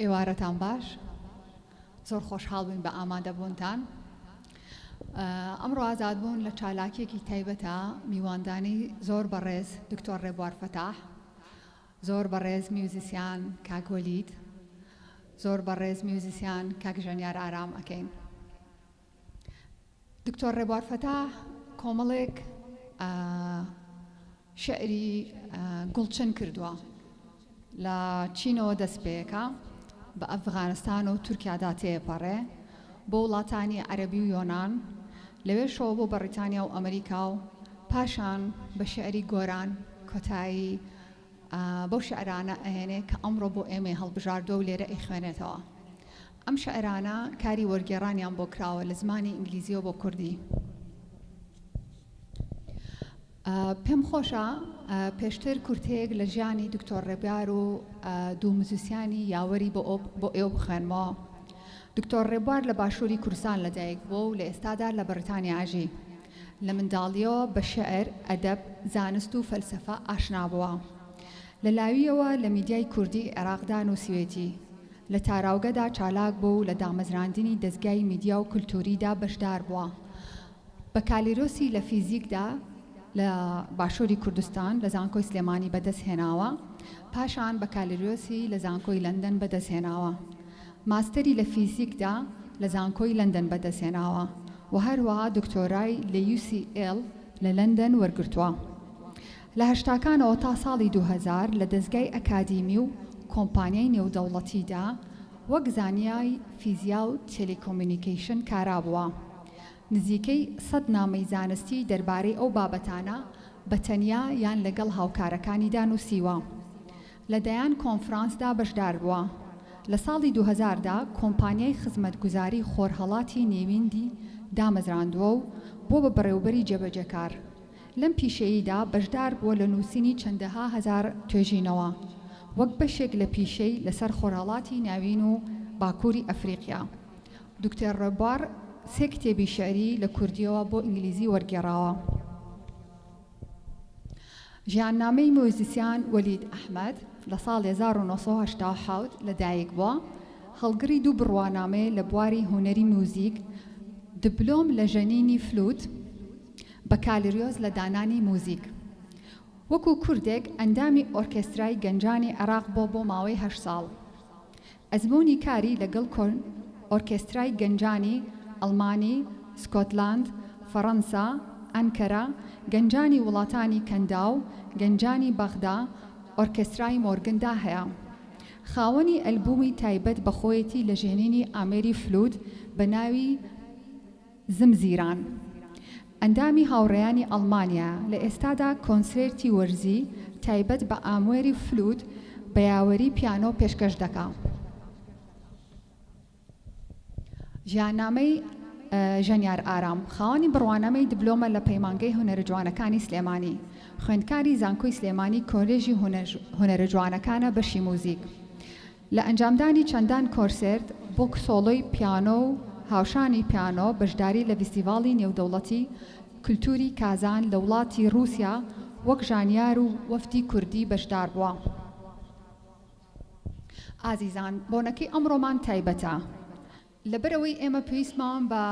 ئێوارەتان باش زۆر خۆشحاڵ بووین بە ئامادەبوونتان. ئەمڕۆ ئازادبوون لە چالاکیەکی تایبەتە میواندانی زۆر بەڕێز دکتۆر ڕێبوار فەتاح، زۆر بەڕێز میوزیسیان کاک وەلید، زۆر بەڕێز میوزیسیان کاک ژەنیار ئارام ئەکەین. دکتۆر ڕێبوار فەتاح کۆمەڵێک شعری گوڵچن کردووە، لە چینەوە دەست پێیەکە، بە ئەفغانستان و تورکیادا تێپەڕێ، بۆ وڵاتانی عەرەبی و یۆنان، لەوێشەوە بۆ بەریتانیا و ئەمریکا و پاشان بە شعری گۆران کۆتایی بەو شعرانە ئەهێنێ کە ئەمڕۆ بۆ ئێمە هەڵبژاردووە و لێرە ئەیخوێنێتەوە. ئەم شعرانە کاری وەرگێڕانیان بۆ کراوە لە زمانی ئینگلیزیەوە بۆ کوردی. پێم خۆشە پێشتر کورتەیەک لە ژیانی دکتۆر ڕێبوار و دوو موزیسیانی یاوەری بۆ ئێوە بخوێنمەوە. دکتۆر ڕێبوار لە باشووری کوردستان لەدایک بووە و لە ئێستادا لە بەریتانیا ئاژی. لە منداڵیەوە بە شێعر، ئەدەب، زانست و فەلسەفە ئاشنا بووە. لە لاویەوە لە میدیای کوردی عێراقدا نووسیوێتی. لە تاراوگەدا چالاک بوو و لە دامەزراندنی دەستگای میدیا و کولتوریدا بەشدار بووە. بە کالیرۆسی لە فیزیکدا لە باشووری کوردستان لە زانکۆی سلێمانی بەدەستهێناوە، پاشان بە کالیرۆسی لە زانکۆی لەندەن بەدەستهێناوە. ماستەری لە فیزیکدا لە زانکۆی لەندەن بەدەستهێناوە و هەروەها دکتۆرای لە UCL لە لەندەن وەرگرتووە. لە هەشتاکانەوە تا ساڵی 2000 لە دەستگای ئەکادیمی و کۆمپانیای نێودەوڵەتیدا وەک زانیای فیزیا و تێلیکۆمونیکیشن کارا بووە. نزیکەی 100 نامەی زانستی دەربارەی ئەو بابەتانە بە تەنیا یان لەگەڵ هاوکارەکانیدا نووسیوە. لە دەیان کۆنفرانسدا بەشدار بووە. لە ساڵی 2000دا کۆمپانیای خزمەتگوزاری خۆرهەڵاتی نێویندی دامەزراندووە و بۆ بە بەڕێوەبەری جێبەجەکار. لەم پیشەییدا بەشدار بووە لە نووسینی چەندەها هەزار توێژینەوە، وەک بەشێک لە پیشەی لەسەر خۆرهەڵاتی ناوین و باکووری ئەفریقیا. دکتۆر ڕێبوار 3 کتێبی شعری لە کوردیەوە بۆ ئینگلیزی وەرگێڕاوە. ژیاننامەی موزیسیان وەلید ئەحمەد لە ساڵی 1970 لەدایک بووە. هەڵگری دوو بڕوانامەیە لە بواری هونەری موزیک، دبلۆم لە ژەنینی فلوت بە کالیرۆز لە دانانی موزیک. وەکو کوردێک ئەندامی ئۆرکێسترای گەنجانی عێراق بۆ ماوەی 8 ساڵ. ئەزموونی کاری لەگەڵ ئۆرکێسترای گەنجانی ئەڵمانی، سکۆتلاند، فەڕەنسا، ئەنکەرا، گەنجانی وڵاتانی کەندا و گەنجانی بەغدا، ئۆرکێسترای مۆرگندا هەیە. خاوەنی ئەلبومی تایبەت بە خۆیەتی لە ژێنینی ئامێری فلوت بە ناوی زمزیران. ئەندامی هاوڕێیانی ئەڵمانیا لە ئێستادا کۆنسێرتی وەرزی تایبەت بە ئامێری فلوت بە یاوەری پیانۆ پێشکەش دەکا. ژیاننامەی ژەنیار ئارام خاوەنی بڕوانامەی دبلۆمە لە پەیمانگەی هونەرە جوانەکانی سلێمانی، خوێندکاری زانکۆی سلێمانی کۆلێژی هونەرە جوانەکانە بەشی موزیک. لە ئەنجامدانی چەندان کۆنسێرت بۆ سۆڵۆی پیانۆ و هاوشانی پیانۆ بەشداری لە فیستیڤاڵی نێودەوڵەتی کولتوری کازان لە وڵاتی رووسیا وەک ژانیار و وەفدی کوردی بەشدار بووە. ئازیزان، بۆنەکەی ئەمڕۆمان تایبەتە. لەبەرەوەی ئێمە پێویستمان بە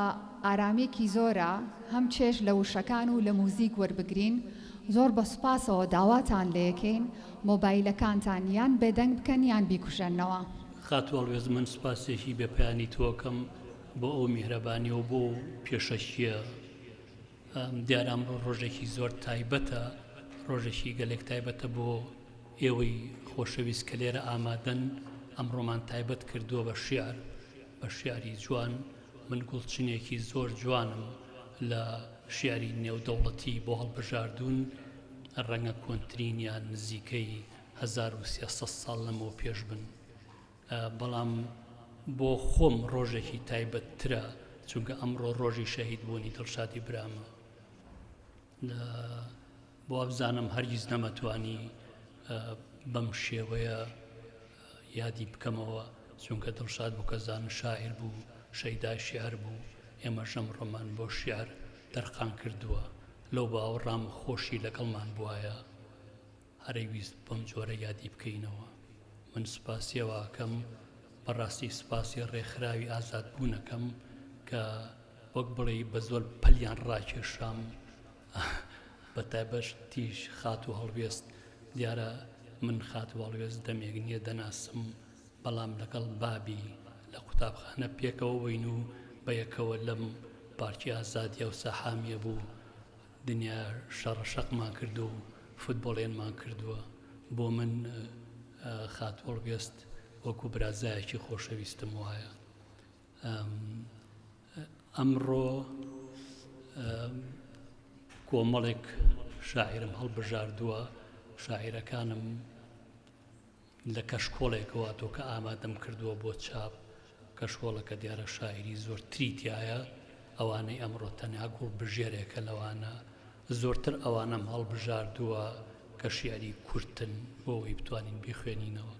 ئارامێکی زۆرە هەم چێژ لە وشەکان و لە موزیک وەربگرین. زۆر بە سوپاسەوە داواتان لە یەکەین مۆبایلەکانتان یان بێدەنگ بکەن یان بیکوژێنەوە. خاتوەڵوێز من سوپاسێکی بێپیانی تۆکەم بۆ ئەو میهرەبانی و بۆ پێشەشیە. دیارام ڕۆژێکی زۆر تایبەتە، ڕۆژێکی گەلێک تایبەتە بۆ ئێوەی خۆشەویست کە لێرە ئامادەن. ئەمڕۆمان تایبەت کردووە بە شیعر، بە شیعری جوان. من گوڵچنێکی زۆر جوانم لە شیعری نێودەوڵەتی بۆ هەڵبژاردوون، ڕەنگە کۆنترین یان نزیکەی 1300 ساڵ لەمەوە پێش بن. بەڵام بۆ خۆم ڕۆژێکی تایبەتترە، چونکە ئەمڕۆ ڕۆژی شەهید بوونی دڵشادی برامە. بۆ ئەبزانم هەرگیز نەمەتوانی بەم شێوەیە یادی بکەمەوە، چونکە دڵشاد بوو کە زان شاعر بوو، شەیدای شیعر بوو. ئێمە ژەم ڕۆمان بۆ شیعر دەرخان کردووە. لەو باوەڕام خۆشی لەگەڵمان بوایە، هەرەی ویست بەم جۆرە یادی بکەینەوە. من سوپاسیەوە ئەکەم بەڕاستی سوپاسی ڕێکخراوی ئازادبوونەکەم کە وەک بڵێ بە زۆر پەلیان ڕاکێشام بە تایبەتیش خات و هەڵوێست دیارە من خات و هەڵوێست دەمێک نییە دەناسم بەڵام لەگەڵ بابی لە قوتابخانە پێکەوە بووین و بە یەکەوە لەم پارتی ئازادیە و سەحامیە بوو دنیا شەڕەشەقمان کردو و فوتبۆڵێنمان کردووە بۆ من خات و هەڵوێست وەکو برازایەکی خۆشەویستم وایە ئەمڕۆ کۆمەڵێک شاعرم هەڵبژاردووە شاعیرەکانم لە کەشکۆڵێکەوە تۆ کە ئامادەم کردووە بۆ چاپ کەشکۆڵەکە دیارە شاعری زۆر تریتیایە ئەوانەی ئەمڕۆ تەنیا گوڵ بژێرێکە لەوانە زۆرتر ئەوانم هەڵبژاردووە کە شیعری کورتن بۆ ئەوەی بتوانین بیخوێنینەوە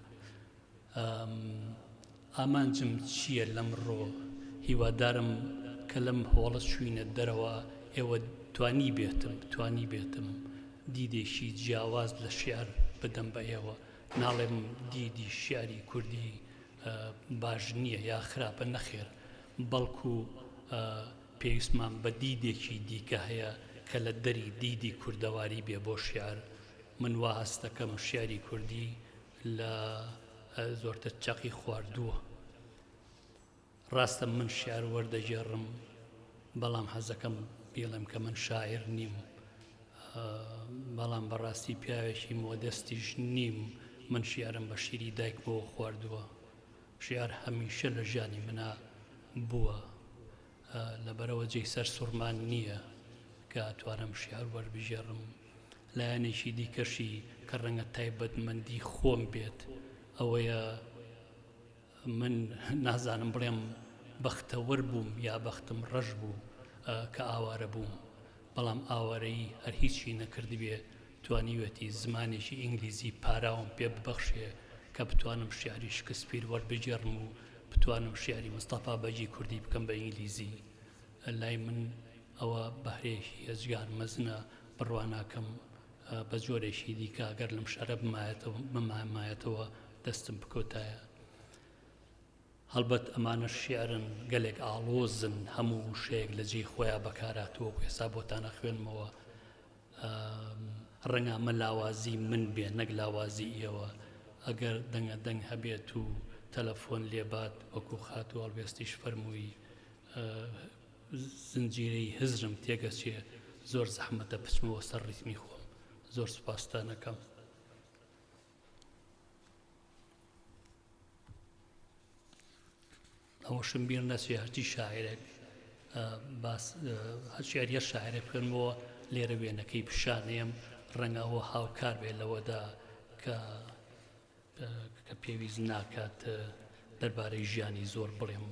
ئامانجم چییە لەمڕۆ هیوادارم کە لەم هۆڵە چوینە دەرەوە ئێوە توانی بێتم دیدێکی جیاواز لە شیعر بدەم بە ئێوە ناڵێم دیدی شیعری کوردی باش نییە یا خراپە نەخێر بەڵکو پێویستمان بە دیدێکی دیکە هەیە کە لە دەری دیدی کوردەواری بێ بۆ شیعر من وا هەستەکەم شیعری کوردی لە زۆرتر چەقی خواردووە ڕاستە من شیعر وەردەژێڕم بەڵام حەزەکەم بێڵم کە من شاعر نیم بەڵام بەڕاستی پیاوێکی مۆدەستیش نیم من شیعرم بە شیری دایک بۆ خواردووە شیعر هەمیشە لە ژیانی منە بووە لەبەرەوە جێی سەر سوورمان نییە کە توانم شیعر وەربژێڕم لایەنێکی دیکەشی کە ڕەنگە تایبەتمەندی خۆم بێت ئەوەیە من نازانم بڵێم بەختەوەر بووم یا بەختم ڕەش بوو کە ئاوارە بووم بەڵام ئاوارەی هەر هیچی نەکردبێ توانیوەتی زمانێکی ئینگلیزی پاراوم پێ ببەخشێ کە بتوانم شیعری شکسپیر وەربژێڕم و بتوانم شیعری مستەفا بەجی کوردی بکەم بە ئینگلیزی لای من ئەوە بەهرێکی ئەزگار مەزنە بڕواناکەم بە جۆرێکی دیکە ئەگەر لەم شەرە بمایەتەوە دەستم بکۆتایە هەڵبەت ئەمانە شیعرن گەلێک ئاڵۆزن هەموو شەیەک لە جێی خۆیان بەکاراتەوە حێسا بۆتانە خوێنمەوە ڕەنگە ئەمە لاوازی من بێ نەک لاوازی ئێوە ئەگەر دەنگە دەنگ هەبێت و تەلەفۆن لێبات وەکو خات و هەڵوێستیش فەرمووی زنجیرەی هزرم تێگەچێ زۆر زەحمەتە بچمەوە سەر ڕیتمی خۆم زۆر سوپاسدانەکەم ئەوەشم بیر نەچێ هەرچی شاعرێک هەرچیاریە شاعرێک بکەنەوە لێرە وێنەکەی پیشانەیەم ڕەنگە ئەوە هاوکار بێ لەوەدا کە پێویست ناکات دەربارەی ژیانی زۆر بڵێم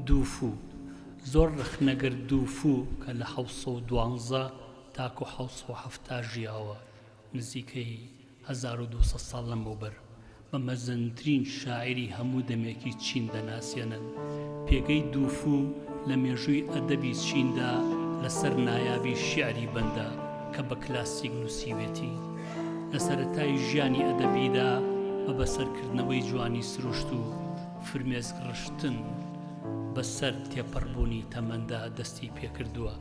دووفوو زۆر ڕخنەگەر دووفوو کە لە 1912 تاکو 1970 ژیاوە نزیکەی 1200 ساڵ لەمەوبەر بە مەزنترین شاعری هەموو دەمێکی چین دەناسێنن. پێگەی دووفوو لە مێژووی ئەدەبی چیندا لەسەر نایابی شیعری بەندە کە بە کلاسیک نووسیوێتی لە سەرەتای ژیانی ئەدەبیدا بە بەسەرکردنەوەی جوانی سروشت و فرمێسک ڕشتن بەسەر تێپەڕبوونی تەمەندا دەستی پێکردووە.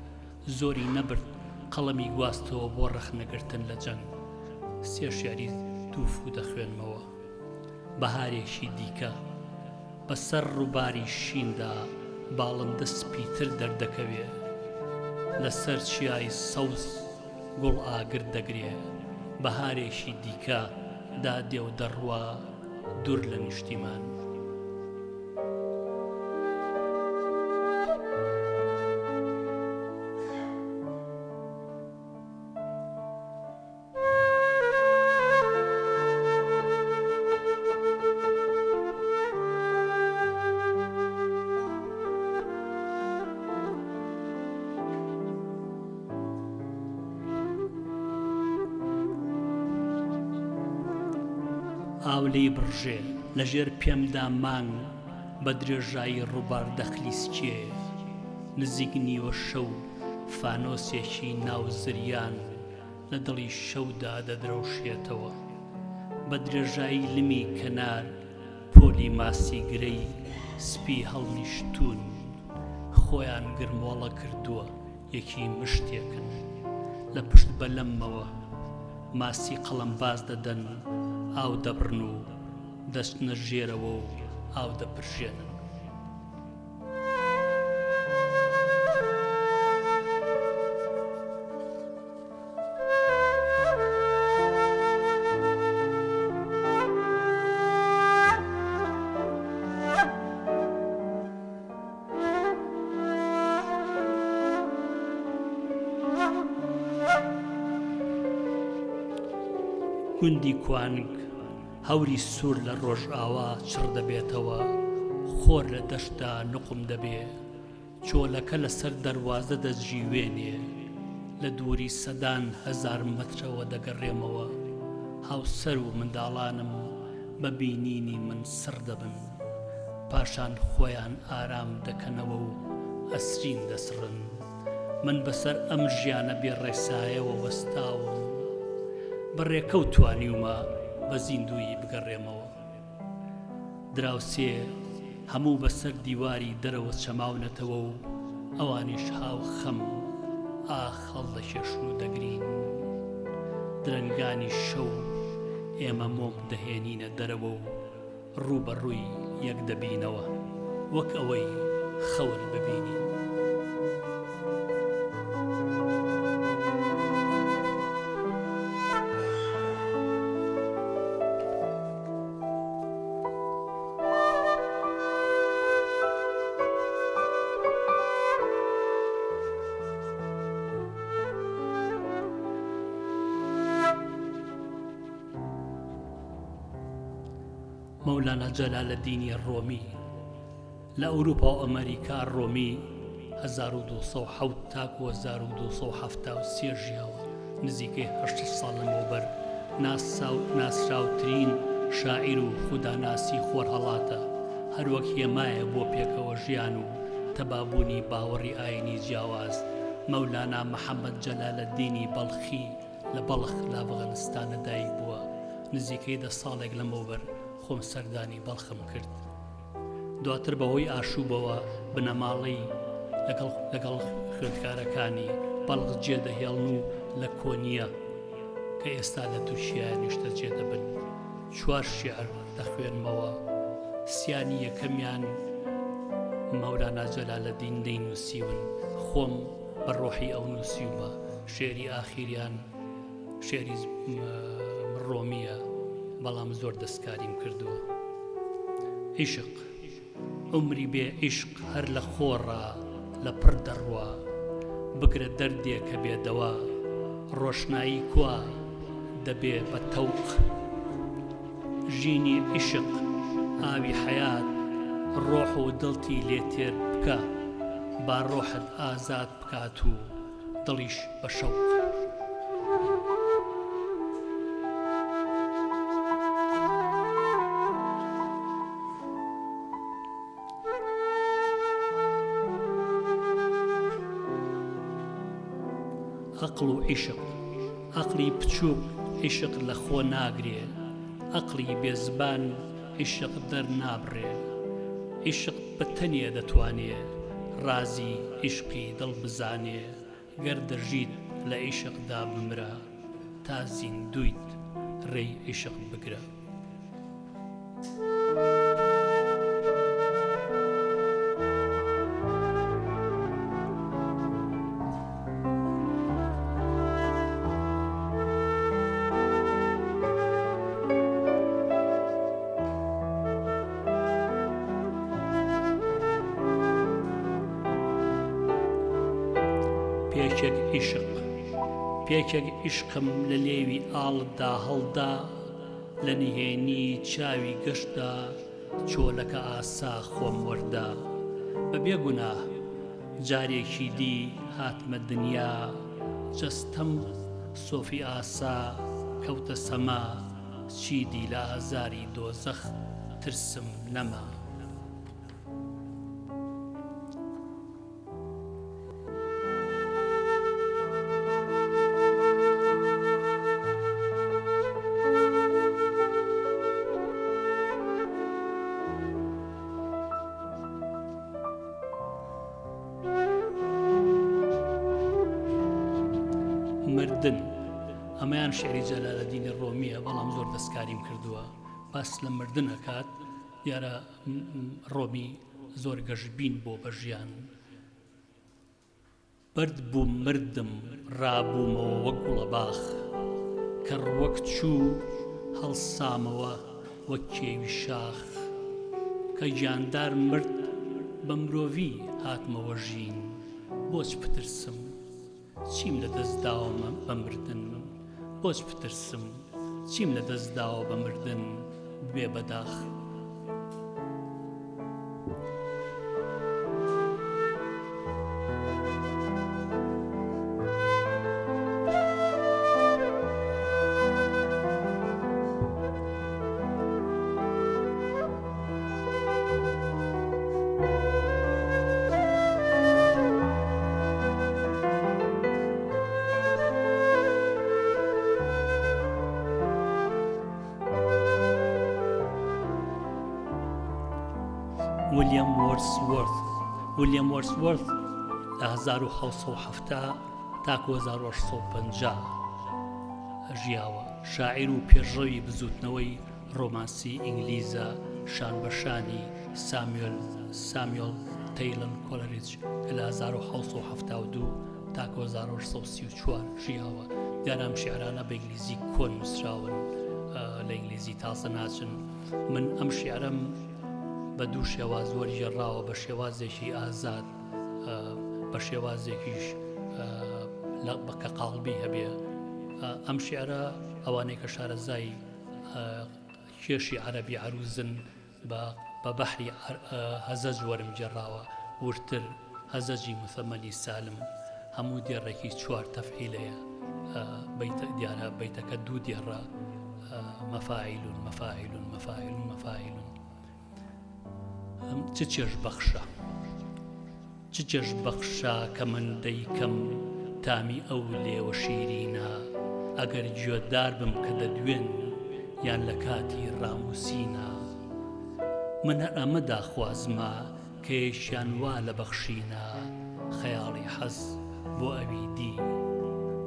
زۆری نەبرد قەڵەمی گواستەوە بۆ ڕەخنەگرتن لە جەنگ. سێ شیعری دووفوو دەخوێنمەوە. بەهارێکی دیکە بەسەر ڕووباری شیندا باڵندە سپیتر دەردەکەوێ، لەسەر چیای سەوز گوڵ ئاگر دەگرێ. بەهارێکی دیکە دادێ و دەڕوا دوور لە نیشتیمان. ئاولەی بڕژێ لەژێر پێمدا مانگ بە درێژایی ڕووبار دەخلیسکێ. نزیک نیوە شەو فانۆسێکی ناو زریان لە دڵی شەودا دەدرەوشێتەوە. بە درێژایی لمی کەنار پۆلی ماسی گرەی سپی هەڵنیشتون خۆیان گرمۆڵە کردووە یەکی مشتێکن. لە پشت بەلەمەوە ماسی قەڵەمباز دەدەن، ئاو دەبڕن و دەستنە ژێرەوە و ئاو دەپرژێنن. گوندی کوانگ هەوری سوور لە ڕۆژ ئاوا چڕ دەبێتەوە. خۆر لە دەشتا نقم دەبێ، چۆلەکە لەسەر دەروازە دەجیوێنێ. لە دووری سەدان 1000 مەترەوە دەگەڕێمەوە. هاوسەر و منداڵانم بە بینینی من سڕ دەبن، پاشان خۆیان ئارام دەکەنەوە و ئەسرین دەسڕن. من بەسەر ئەم ژیانە بێڕێسایەوە وەستاوم، بەڕێکەوت توانیومە بە زیندووی بگەڕێمەوە. دراوسێ هەموو بەسەر دیواری دەرەوە چەماونەتەوە و ئەوانیش هاو خەم ئاخەڵ دەکێش و دەگرین. درەنگانی شەو ئێمە مۆم دەهێنینە دەرەوە و ڕوو بە ڕووی یەک دەبینەوە وەک ئەوەی خەور ببینین. مەولانا جەلالەدینی ڕۆمی لە ئەوروپا و ئەمریکا ڕۆمی 1207 تاکو 1273 ژیاوە. نزیکەی 8 ساڵ لەمەوبەر ناسراوترین شاعیر و خوداناسی خۆر هەڵاتە. هەروەک هێمایە بۆ پێکەوە ژیان و تەبابوونی باوەڕی ئاینی جیاواز. مەولانا محەممەد جەلالەدینی بەڵخی لە بەڵخ لە ئەفغانستانە دایک بووە. نزیکەی 10 ساڵێک لەمەوبەر خۆم سەردانی بەڵخم کرد. دواتر بەهۆی ئاشوبەوە بنەماڵی لەگەڵ خوێندکارەکانی بەڵخ جێدەهێڵن و لە کۆنیە کە ئێستا لە تووشیانیشتە جێدەبن. 4 شیعر دەخوێنمەوە. سیانی یەکەمیان مەولانا جەلالەدین دەینووسیون، خۆم بە ڕۆحی ئەو نووسیومە. شێری ئاخیریان شێری ڕۆمیە، بەڵام زۆر دەستکاریم کردووە. عیشق عمری بێ عیشق هەر لە خۆڕە لە پڕ دەڕوا، بگرە دەردێکە بێدەوا، ڕۆشنایی کوا دەبێ بە تەوق. ژینی عیشق ئاوی حەیات ڕۆح و دڵتی لێ تێر بکە با ڕۆحت ئازاد بکات و دڵیش بە شەوق. عەقڵ و عیشق، عەقڵی بچووک عیشق لە خۆ ناگرێ، عەقڵی بێزبان عیشق دەرنابڕێ. عیشق بە تەنێ دەتوانێ رازی عیشقی دڵ بزانێ. گەر دەژیت لە عیشقدا بمرە تا زیندویت ڕێی عیشق بگرە. پێچێک عیشق، پێچێک عیشقم لە لێوی ئاڵدا هەڵدا، لە نهێنی چاوی گەشتدا چۆلەکە ئاسا خۆم وەردا. بە بێگوناه جارێکی دی هاتمە دنیا، جەستەم سۆفی ئاسا کەوتە سەما، چیدی لە ئازاری دۆزەخ ترسم نەما. مردن، ئەمەیان شێعری جەلالەدینی ڕۆمیە، بەڵام زۆر دەستکاریم کردووە. باس لە مردن ئەکات. دیارە ڕۆمی زۆر گەشتبین بۆ بە ژیان. بەرد بووم مردم ڕابوومەوە وەک گوڵە باخ، کە ڕوەک چوو هەڵسامەوە وەک کێوی شاخ. کە گیاندار مرد بە مرۆڤی هاتمەوە ژین، بۆچ پترسم چیم لە دەستداوە بە مردن، بۆچ پترسم چیم لە دەستداوە بە مردن بێ بەداخ. ویلیام وۆرسوۆرث لە 1770 تاکو 1850 ژیاوە. شاعیر و پێشڕەوی بزوتنەوەی ڕۆمانسی ئینگلیزە، شان بەشانی سامیۆل تەیلۆر کۆلریج کە لە 1772 تاکو 1834 ژیاوە. دیارام شیعرانە بە ئینگلیزی کۆن نووسراون، لە ئینگلیزی تازە ناچن. من ئەم شیعرەم بە دوو شێواز وەری ژێڕاوە، بە شێوازێکی ئازاد، بە شێوازێکیش کە قاڵبی هەبێ. ئەم شیعرە ئەوانەی کە شارەزای کێشی عەرەبی عەروزن بە بەحری هەزەج وەرم جێڕاوە. ورتر هەزەجی مثەمەلی سالم هەموو دێڕێکی 4 تەفعیلەیە. دیارە بەیتەکە دوو دێڕە، مەفاعیلون مەفاعیلون مەفاعیلون مەفاعیلون. چ چێژ بەخشە کە من دەیکەم تامی ئەو لێوە شیرینە، ئەگەر گوێدار بم کە دەدوێن یان لە کاتی ڕاموسینە. من هەر ئەمە داخوازمە کە یەکیان وا لە بەخشینە، خەیاڵی حەز بۆ ئەوی دی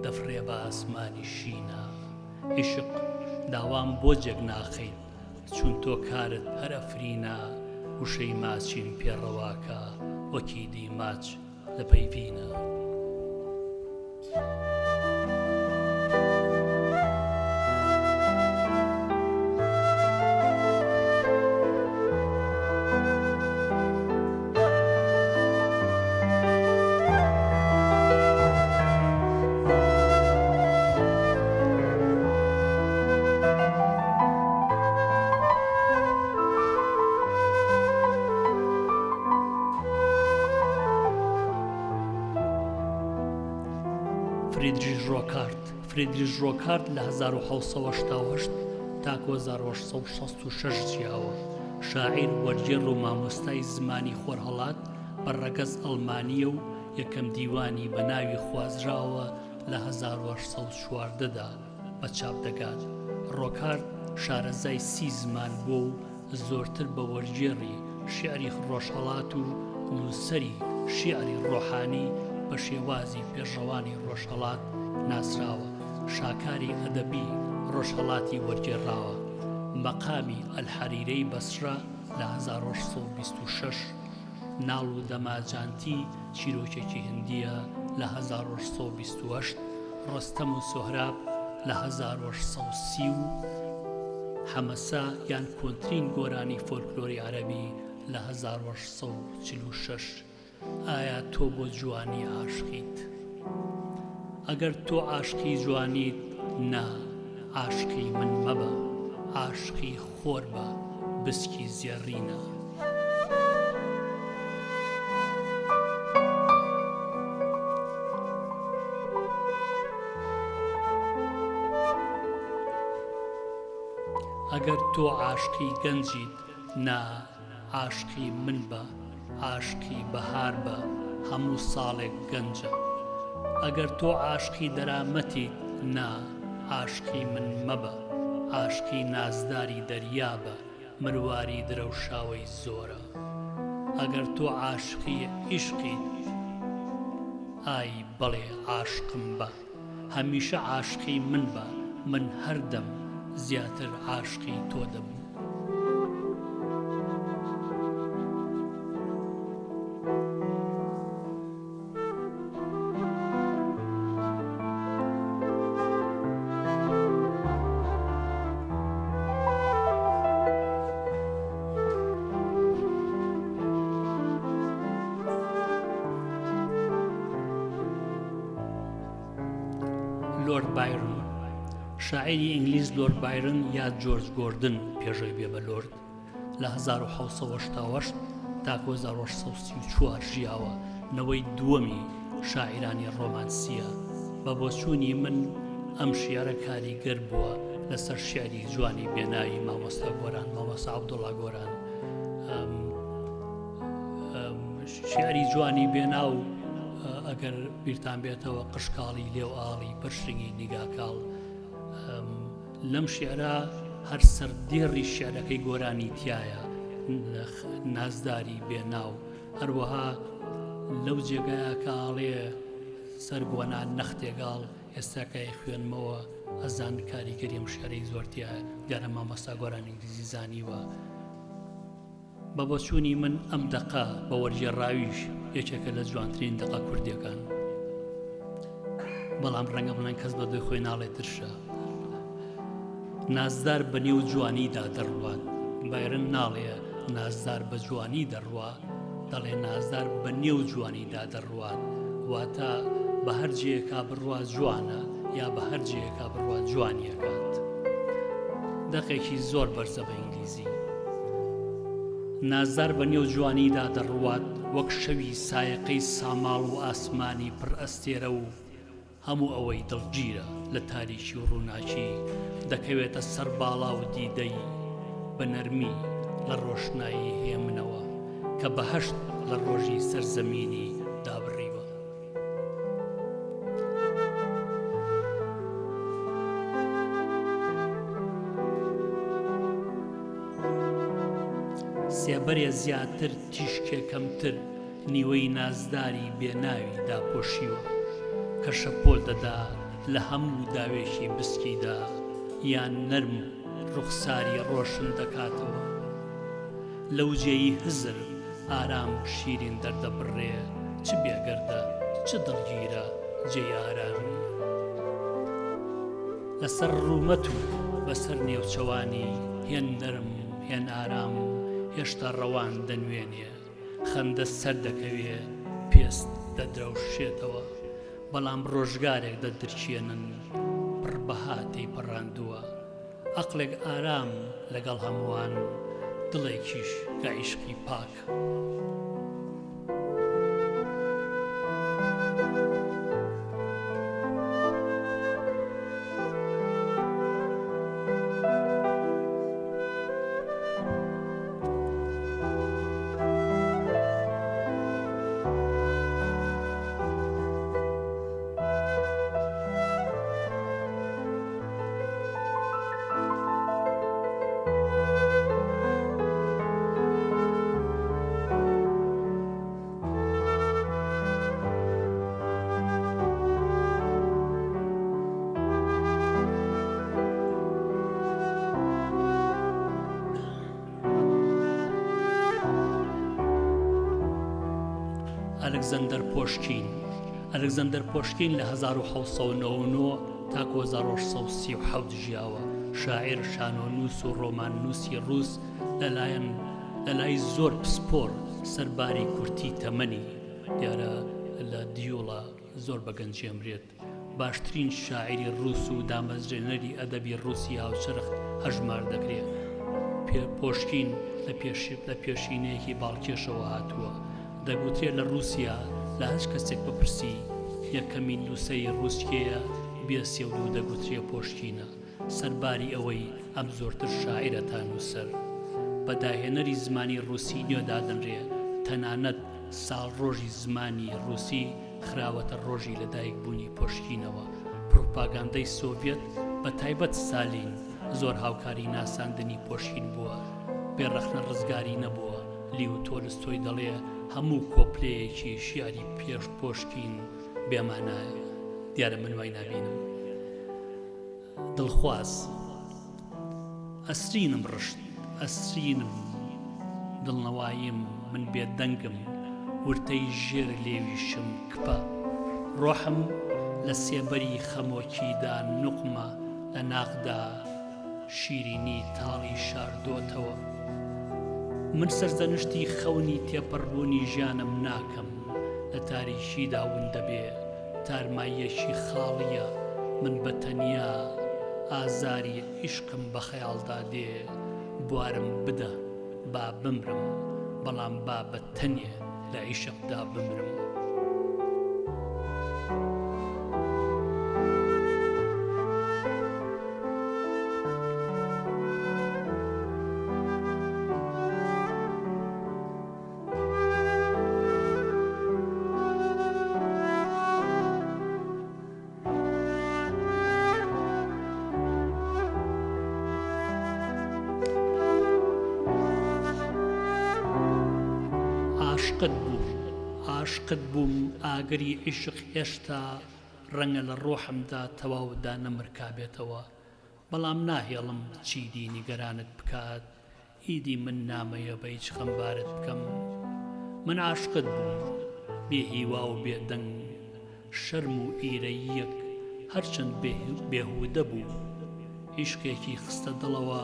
دەفڕێ بە ئاسمانی شینە. عیشق داوام بۆ جێک ناخەیت چون تۆ کارت هەر ئەفرینە، وشەی ماچین پێڕەواکە وەکی دی ماچ لە پەیوینە. فریدریش ڕۆکارت لە 1970 تاکو 1966 ژیاوە. شاعیر، وەرگێڕ و مامۆستای زمانی خۆرهەڵات بە ڕەگەز ئەڵمانیە و یەکەم دیوانی بە ناوی خوازراوە لە 1814دا بە چاپ دەگات. ڕۆکارت شارەزای 30 زمان بووە و زۆرتر بە وەرگێڕی شیعری ڕۆژهەڵات و نووسەری شیعری ڕۆحانی بە شێوازی پێشەوانی ڕۆژهەڵات ناسراوە. شاکاری ئەدەبی ڕۆژهەڵاتی وەرگێڕاوە. مەقامی ئەلحەریرەی بەسرا لە 1826، ناڵ و دەماجانتی چیرۆکێکی هندیە لە 1828، ڕۆستەم و سۆهراب لە 1830 و حەمەسا یان کۆنترین گۆرانی فۆلکلۆری عەرەبی لە 1846. ئایا تۆ بۆ جوانی عاشقیت؟ ئەگەر تۆ عاشقی جوانیت، نا عاشقی من مەبە، عاشقی خۆر بە، بسکی زێڕینە. ئەگەر تۆ عاشقی گەنجیت، نا عاشقی من بە، عاشقی بەهار بە، هەموو ساڵێک گەنجە. ئەگەر تۆ عاشقی دەرامەتیت، نا عاشقی من مەبە، عاشقی نازداری دەریابە، مرواری درەوشاوەی زۆرە. ئەگەر تۆ عاشقی عیشقیت، ئای بەڵێ عاشقم بە، هەمیشە عاشقی من بە، من هەردەم زیاتر عاشقی تۆ دەبم. لۆرد بایرن، شاعری ئینگلیز لۆرد بایرن یا جۆرج گۆردن پێشەوەی بێ بە لۆرد، لە 1970 تاکو 1934 ژیاوە. نەوەی دووەمی شاعرانی ڕۆمانسیە. بە بۆچوونی من ئەم شیعرە کاریگەر بووە لەسەر شیعری جوانی بێناوی مامۆستا گۆران، مامۆستا عەبدوڵڵا گۆران. شیعری جوانی بێناو ئەگەر بیرتان بێتەوە قشکاڵی لێو ئاڵی پەرشنگی نیگاکاڵ، لەم شیعرە هەر سەردێڕی شیعرەکەی گۆرانی تایە، نازداری بێناو. هەروەها لەو جێگایە کاڵێ سەرگۆنان نەختێگاڵ ئێستاکای خوێنمەوە، ئەزان کاریگەری ئەم شیعرەی زۆرتیە دیارە مامۆستا گۆران ئینگلیزی زانیوە. بە بۆچوونی من ئەم دەقە بە وەرگێڕاویش یەکێکە لە جوانترین دەقە کوردیەکان. بەڵام ڕەنگە بڵێن کەس بە دوی خۆی ناڵێ ترشە. نازدار بە نێو جوانیدا دەڕوات. بایرن ناڵێ نازدار بە جوانی دەڕوا، دەڵێ نازدار بە نێو جوانیدا دەڕوات، واتە بە هەر جێیەکا بڕوا جوانە یا بە هەر جێیەکا بڕوا جوانیەکات. دەقێکی زۆر بەرزە بە ئینگلیزی. نازدار بە نێو جوانیدا دەڕوات، وەک شەوی سایەقەی ساماڵ و ئاسمانی پڕ ئەستێرە و هەموو ئەوەی دڵگیرە لە تاریکی و ڕووناکی، دەکەوێتە سەر باڵا و دیدەی بە نەرمی لە ڕۆشنایی هێمنەوە کە بەهەشت لە ڕۆژی سەرزەمینی دابڕیوە. سێبەرێ زیاتر تیشکێ کەمتر، نیوەی نازداری بێناوی داپۆشیوە، کە شەپۆل دەدا لە هەموو داوێکی بسکیدا، یان نەرم ڕوخساری ڕۆشن دەکاتەوە. لەو جێی هزر ئارام شیرین دەردەبڕێ، چ بێگەردە چ دڵگیرە جێی ئارامی. لەسەر ڕوومەت و بەسەر نێوچەوانی، هێن نەرم هێن ئارام هێشتا ڕەوان دەنوێنێ، خەندە سەر دەکەوێ پێست دەدرەوشێتەوە، بەڵام ڕۆژگارێک دەدرچێنن پڕبەها تێیپەڕاندووە. عەقڵێک ئارام لەگەڵ هەمووان، دڵێکیش کە عیشقی پاک. ئەلێکزەندەر پۆشکین لە 1990 تا 1937 ژیاوە، شاعیر، شانۆنووس و ڕۆماننووسی ڕووس لە لای زۆر پسپۆر سەرباری کورتی تەمەنی دیارە لە دیوڵە زۆر بەگەنجێمرێت. باشترین شاعری ڕووس و دامەزرێنەری ئەدەبی ڕووسی هاوچەرخ هەژمار دەکرێت. پۆشکین لە پێشینەیەکی باڵکێشەوە هاتووە. دەگوترێت لە رووسیا لە هەچ کەسێک بپرسی یەکەمین نووسەی ڕووسکەیە بێسێ و دەگوترێت پۆشکینە، سەرباری ئەوەی ئەم زۆرتر شاعرە تا نووسەر. بەداهێنەری زمانی ڕووسی نوێدادەنرێ، تەنانەت ساڵڕۆژی زمانی ڕووسی خراوەتە ڕۆژی لەدایکبوونی پۆشکینەوە. پرۆپاگاندەی سۆڤێت بە تایبەت ستالین زۆر هاوکاری ناساندنی پۆشکین بووە، بێڕەخنە ڕزگاری نەبووە. لیو تۆلستۆی دەڵێ هەموو کۆپلەیەکی شیعری پێش پۆشکین بێمانایە. دیارە من وای نابینم. دڵخواز ئەسرینم ڕشت، ئەسرینم دڵنەواییم، من بێدەنگم، ورتەی ژێر لێویشم کپە. ڕۆحم لە سێبەری خەمۆکیدا نوقمە، لە ناخدا شیرینی تاڵی شاردۆتەوە. من سەرزەنشتی خەونی تێپەڕبوونی ژیانم ناکەم، لە تاریشیدا ون دەبێ، تارماییەکی خاڵیە. من بە تەنیا ئازاری عیشقم بە خەیاڵدا دێ، بوارم بدە با بمرم، بەڵام با بە تەنێ لە عیشقدا بمرم. عاشقت بووم، ئاگری عیشق هێشتا ڕەنگە لە ڕۆحمدا تەواودا نەمرکابێتەوە. بەڵام ناهێڵم چیدی نیگەرانت بکات، ئیدی من نامەیە بە هیچ خەمبارت بکەم. من عاشقت بووم بێ هیوا و بێدەنگ، شەرم و ئیرەیەک هەرچەند بێهودە بوو. عیشقێکی خستە دڵەوە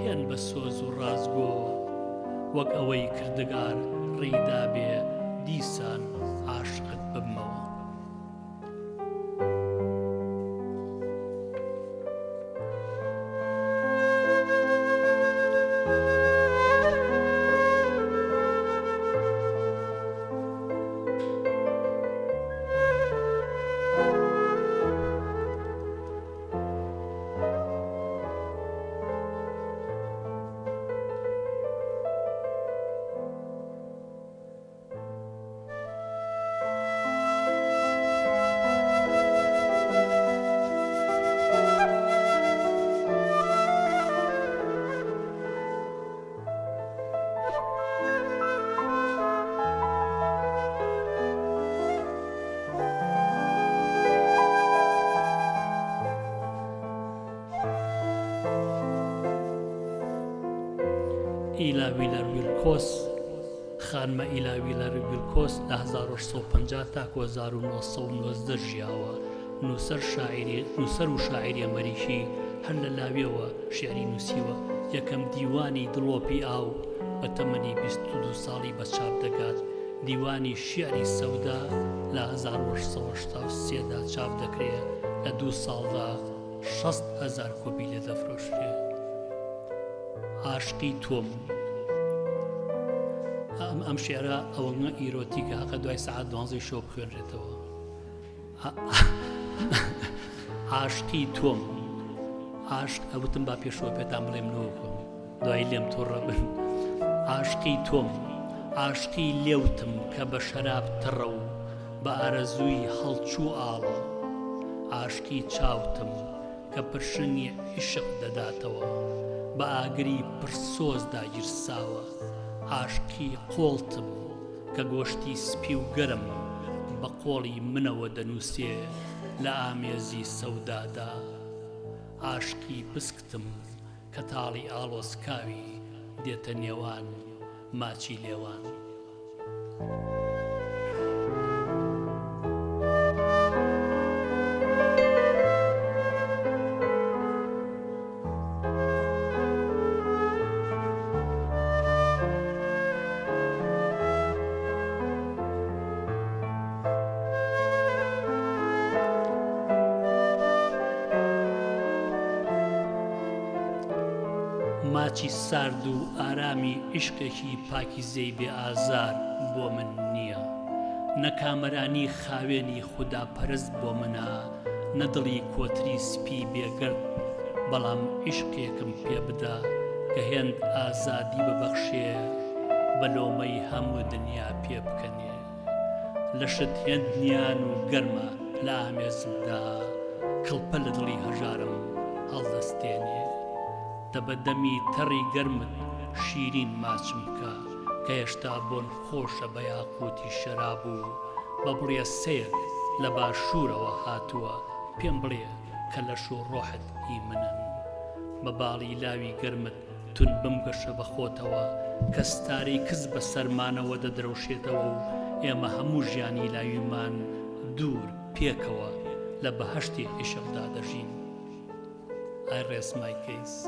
هێن بە سۆز و ڕازگۆ، وەک ئەوەی کردگار ڕێیدا بێ دیسان عاشقت ببمەوە. ئیلاوی لە ویلکۆس، خانمە ئیلاوی لە ویلکۆس لە 1950 تا 1990 ژیاوە. نووسەر و شاعیری ئەمریکی، هەر لە لاویەوە شێعری نووسیوە. یەکەم دیوانی دڵۆپی ئاو بە تەمەنی 22 ساڵی بەچاپ دەکات. دیوانی شێعری سەودا لە 1983 چاپ دەکرێت. لە 2 ساڵدا 60,000 کۆپی لێ دەفرۆشرێت. عاشقی تۆم. ئەم شێعرە ئەوەنە ئیرۆتیکە، هەقە دوای سەعات 12 شەو بخوێنرێتەوە. عاشقی تۆم. عاشق ئەوتم با پێشەوە پێتان بڵێم نەوەکەم، دوای لێم تۆڕە بن. عاشقی تۆم، عاشقی لێوتم کە بە شەراب تڕە و بە ئارەزووی هەڵچوو ئاڵە. عاشقی چاوتم کە پرشنی عیشق دەداتەوە، بە ئاگری پرسۆز داگیرساوە. عاشقی قۆڵتم کە گۆشتی سپی و گەرم بە قۆڵی منەوە دەنووسێ لە ئامێزی سەودادا. عاشقی بسکتم کە تاڵی ئاڵۆزکاوی دێتە نێوان ماچی لێوان. ڕاچی سارد و ئارامی عشقێکی پاکیزەی بێ ئازار بۆ من نییە، نە کامەرانی خاوێنی خوداپەرست بۆ منە، نە دڵی کۆتری سپی بێگەرد، بەڵام عشقێکم پێ بدە کە هێند ئازادی ببەخشێ، بەلۆمەی هەموو دنیا پێ بکەنێ. لەشت هێند نیان و گەرمە لە ئامێزمدا، کڵپە لە دڵی هەژارم هەڵدەستێنێ. دەبەدەمی تەڕی گەرمت شیرین ماچم بکە، کە هێشتا بۆن خۆشە بە یاقوتی شەراب و بە بڵێ سەیەک لە باشوورەوە هاتووە، پێم بڵێ کە لەش و ڕۆحت هی منن. بە باڵی لاوی گەرمت تون بمگەشە بە خۆتەوە، کە ستارەی کەس بە سەرمانەوە دەدرەوشێتەوە و ئێمە هەموو ژیانی لاویمان دوور پێکەوە لە بەهەشتی عیشقدا دەژین. I rest my case.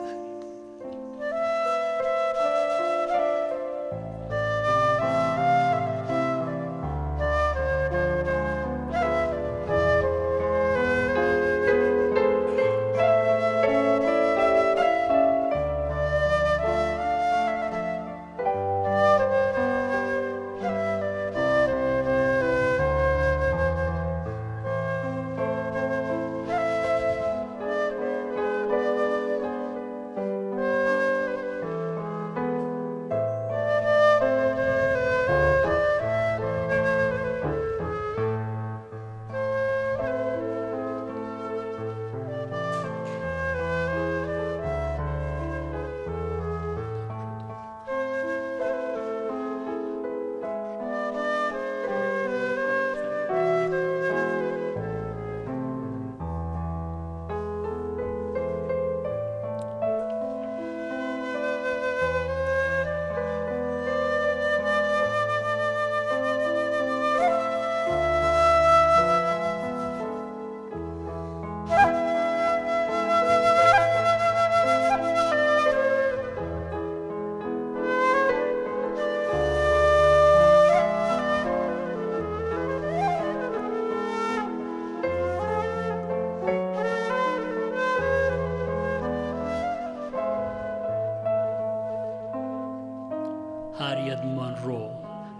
هاریەت مۆنڕۆ،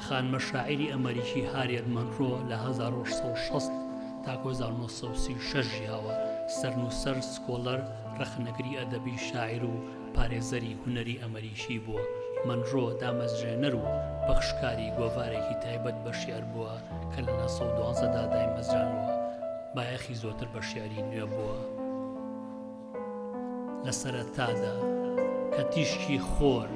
خانمە شاعیری ئەمریکی هاریەت مۆنڕۆ لە 1960 تا 1936 ژیاوە. سەرنووسەر، سکۆلەر، ڕەخنەگری ئەدەبی، شاعیر و پارێزەری هونەری ئەمریکی بووە. مۆنڕۆ دامەزرێنەر و بەخشکاری گۆڤارێکی تایبەت بەشیار بووە کە لە 1912 دا دامەزرانەوە، بایەخی زۆرتر بەشیاری نوێ بووە. لە سەرەتادا کە تیشکی خۆر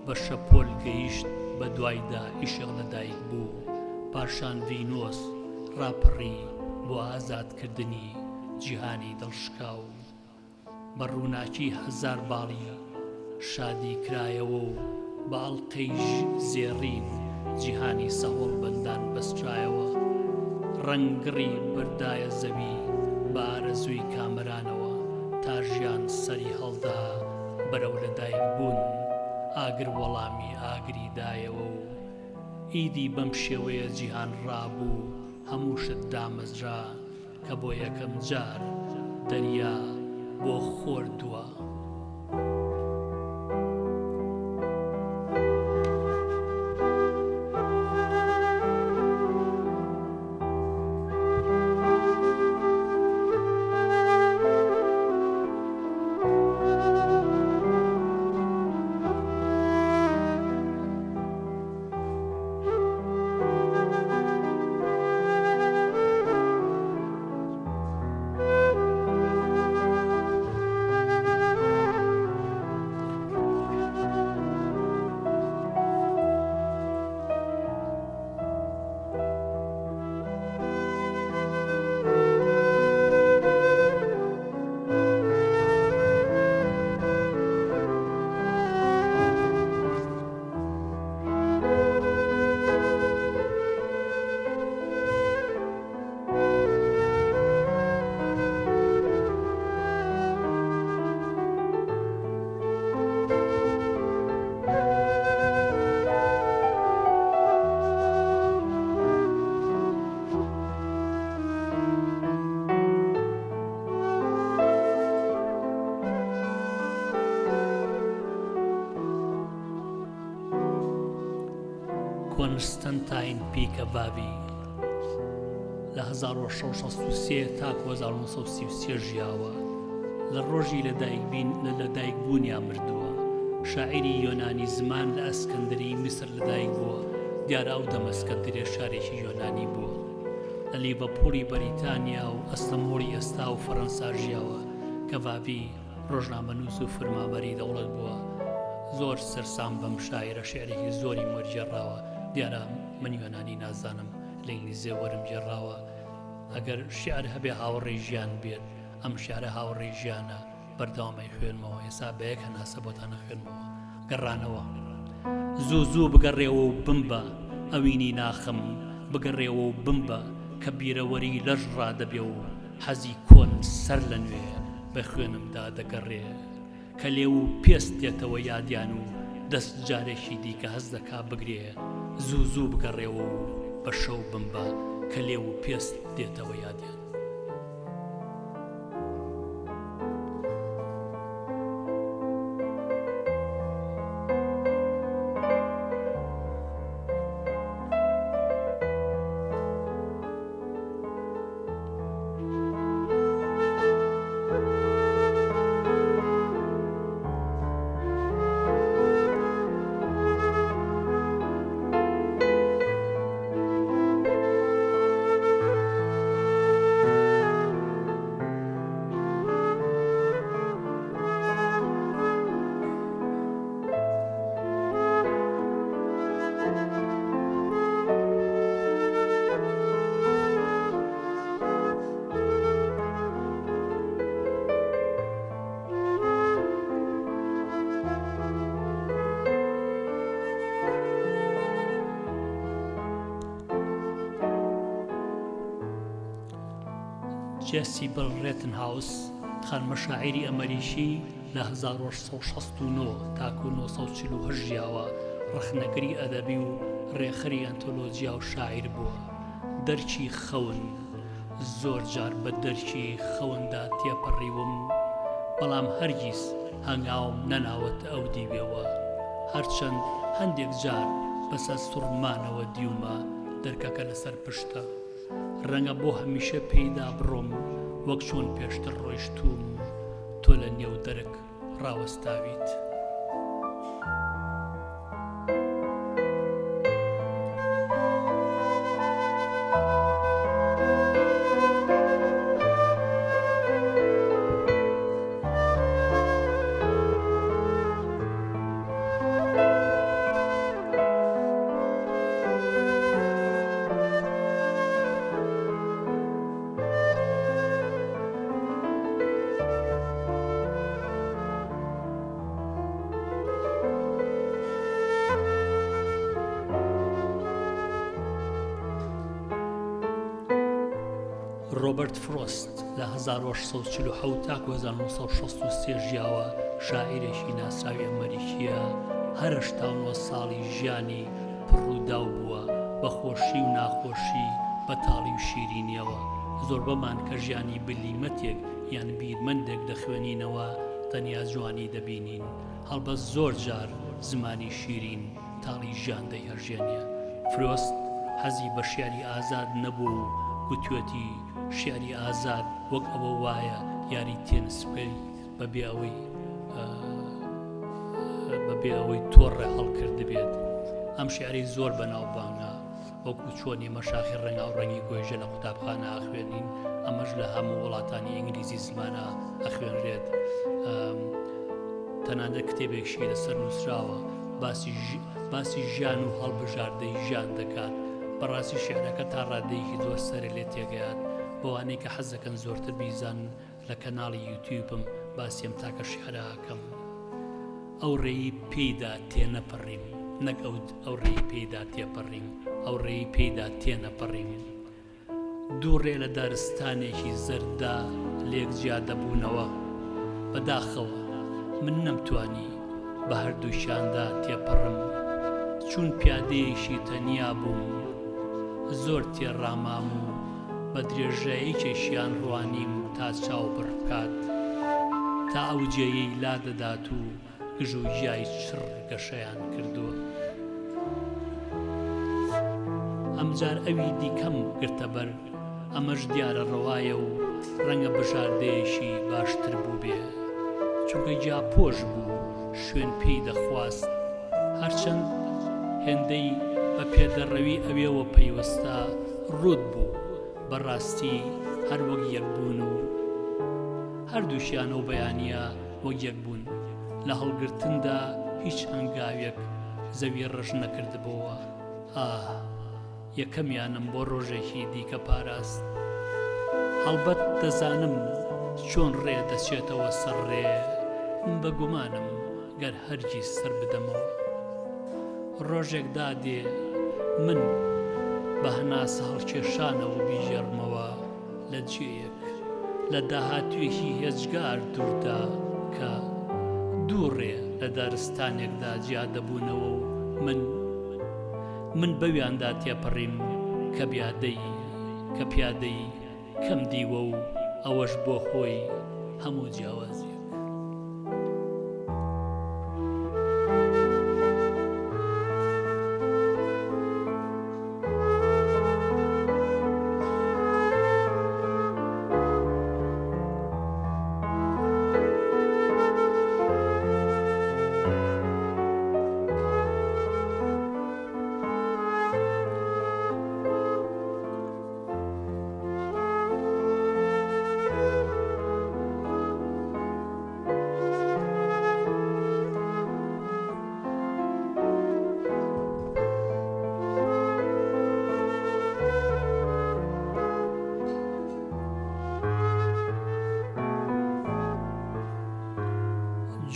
بە شەپۆل گەیشت، بە دوایدا ئیشق لەدایک بوو، پاشان ڤینۆس ڕاپەڕی بۆ ئازادکردنی جیهانی دڵشکاو. بە ڕووناکی هەزار باڵی شادی کرایەوە و بە ئەڵقەی زێڕین جیهانی سەهۆڵ بەندان بەسترایەوە. ڕەنگڕی بەردایە زەوی بە ئارەزووی کامەرانەوە، تا ژیان سەری هەڵدا بەرەو لەدایک بوون، ئاگر وەڵامی ئاگری دایەوە و ئیدی بەم شێوەیە جیهان ڕابوو، هەموو شت دامەزرا کە بۆ یەکەم جار دەریا بۆ خۆردووە. کۆنستەنتاین پیکەڤاڤی لە 1663 تا 1933 ژیاوە. لە ڕۆژی لەدایکبوونیا مردووە. شاعیری یۆنانی زمان لە ئەسکەندری میسر لەدایک بووە. دیارە ئەو دەمەسکەندرێ شارێکی یۆنانی بووە. لە لیڤەپۆڵی بەریتانیا و ئەستەمۆڵی ئێستا و فەڕەنسا ژیاوە کە ڤاڤی ڕۆژنامەنووس و فەرمانبەری دەوڵەت بووە. زۆر سەرسام بەم شاعیرە شێعرێکی زۆری وەرجێڕاوە. دیارە من یۆنانی نازانم، لە ئینگلیزیە وەرم جێڕاوە. ئەگەر شێعر هەبێ هاوڕێی ژیان بێت، ئەم شیعرە هاوڕێی ژیانە، بەردەوامی خوێنمەوە. ئێستا بە یەک هەناسە بۆتانە خوێنمەوە. گەڕانەوە زوو زوو بگەڕێەوە و بمبە، ئەوینی ناخم بگەڕێەوە و بمبە، کە بیرەوەری لەژ ڕادەبێ و حەزی کۆن سەر لە نوێ بە خوێنمدا دەگەڕێ، کە لێ و پێست دێتەوە یادیان و دەست جارێکی دیکە هەز دەکا بگرێ. زوو زوو بگەڕێەوە و بە شەو بمبە، کە لێ و پێست دێتەوە یادیان. جێسیبل ڕێتنهاوس خانمە شاعیری ئەمریکی لە 1969 تاکو 1940 ژیاوە. ڕخنەگری ئەدەبی و ڕێخەری ئەنتۆلۆجیا و شاعیر بووە. دەرچی خەون زۆر جار بە دەرچی خەوندا تێپەڕیوم، بەڵام هەرگیز هەنگاوم نەناوەت ئەو دیوێەوە. هەرچەند هەندێک جار بەسەر سوڕمانەوە دیومە دەرکەکە لەسەر پشتە. ڕەنگە بۆ هەمیشە پێیدا بڕۆم، وەک چۆن پێشتر ڕۆیشتوم تۆ لە نێو دەرک ڕاوەستاویت. ڕۆبەرت فرۆست لە 1947 تا 1963 ژیاوە. شاعیرێکی ناسراوی ئەمریکیە. هەر 89 ساڵی ژیانی پڕووداو بووە بە خۆشی و ناخۆشی، بە تاڵی و شیرینیەوە. زۆر بەمان کە ژیانی بلیمەتێک یان بیرمەندێک دەخوێنینەوە تەنیا جوانی دەبینین، هەڵبەت زۆر جار زمانی شیرین تاڵی ژیان دەیهەژێنێ. فرۆست حەزی بە شیعری ئازاد نەبوو و گوتوێتی شیعری ئازاد وەک ئەوە وایە یاری تێنسپەی بەبێ ئەوەی تۆڕێ هەڵکرد بێت. ئەم شیعری زۆر بەناوبانگە، وەکو چۆنی مەشاخی ڕەنگا و ڕەنگی گۆیژە لە قوتابخانە ئەخوێنین، ئەمەش لە هەموو وڵاتانی ئینگلیزی زمانە ئەخوێنرێت. تەنانەت کتێبێکشی لەسەر نووسراوە باسی ژیان و هەڵبژاردەی ژیان دەکات. بەڕاستی شێعرەکە تا ڕادەیەکی زۆر سەرە لێ تێگەیات. بەوانەی کە حەزەکەن زۆرتر بیزانن لە کەناڵی یوتیوبم باسیم تاکە شێعرە ئەکەم. ئەو ڕێی پێیدا تێنەپەڕیم، نەک ئەو ڕێی پێیدا تێپەڕیم، ئەو ڕێی پێیدا تێنەپەڕیم. دوو ڕێ لە دارستانێکی زەردا لێک جیا دەبوونەوە. بەداخەوە من نەمتوانی بە هەردووشیاندا تێپەڕم، چون پیادەیەشی تەنیا بووم. زۆر تێڕامام و بە درێژایی کێشیان ڕوانیم تا چاو بڕکات، تا ئەو جێیەی لا دەدات و گژ و ژیای چڕ گەشەیان کردووە. ئەمجار ئەوی دیکەم گرتە بەر ئەمەش دیارە ڕەوایە و ڕەنگە بژاردەیەشی باشتر بوو بێ چونکە جاپۆش بوو شوێن پێی دەخواست هەرچەند هێندەی بە پێدەڕەوی ئەوێوە پەیوەستە ڕوود بوو بەڕاستی هەر وەک یەکبوون و هەردووشیان و بەیانیە وەک یەکبوون لە هەڵگرتندا هیچ هەنگاوێک زەوی ڕەش نەکردبەوە یەکەمیانم بۆ ڕۆژێکی دیکە پاراست هەڵبەت دەزانم چۆن ڕێ دەچێتەوە سەر ڕێ بەگومانم گەر هەرگیز سەر بدەمەوە ڕۆژێک دادێ من بە هەناسە هەڵکێشانەوە بیژێڕمەوە لە جێیەک لە داهاتوێکی هێزگار دووردا کە دووڕێ لە دارستانێکدا جیا دەبوونەوە و من بەویاندا تێپەڕیم کە پیادەی کەم دیوە و ئەوەش بۆ خۆی هەموو جیاوازیەک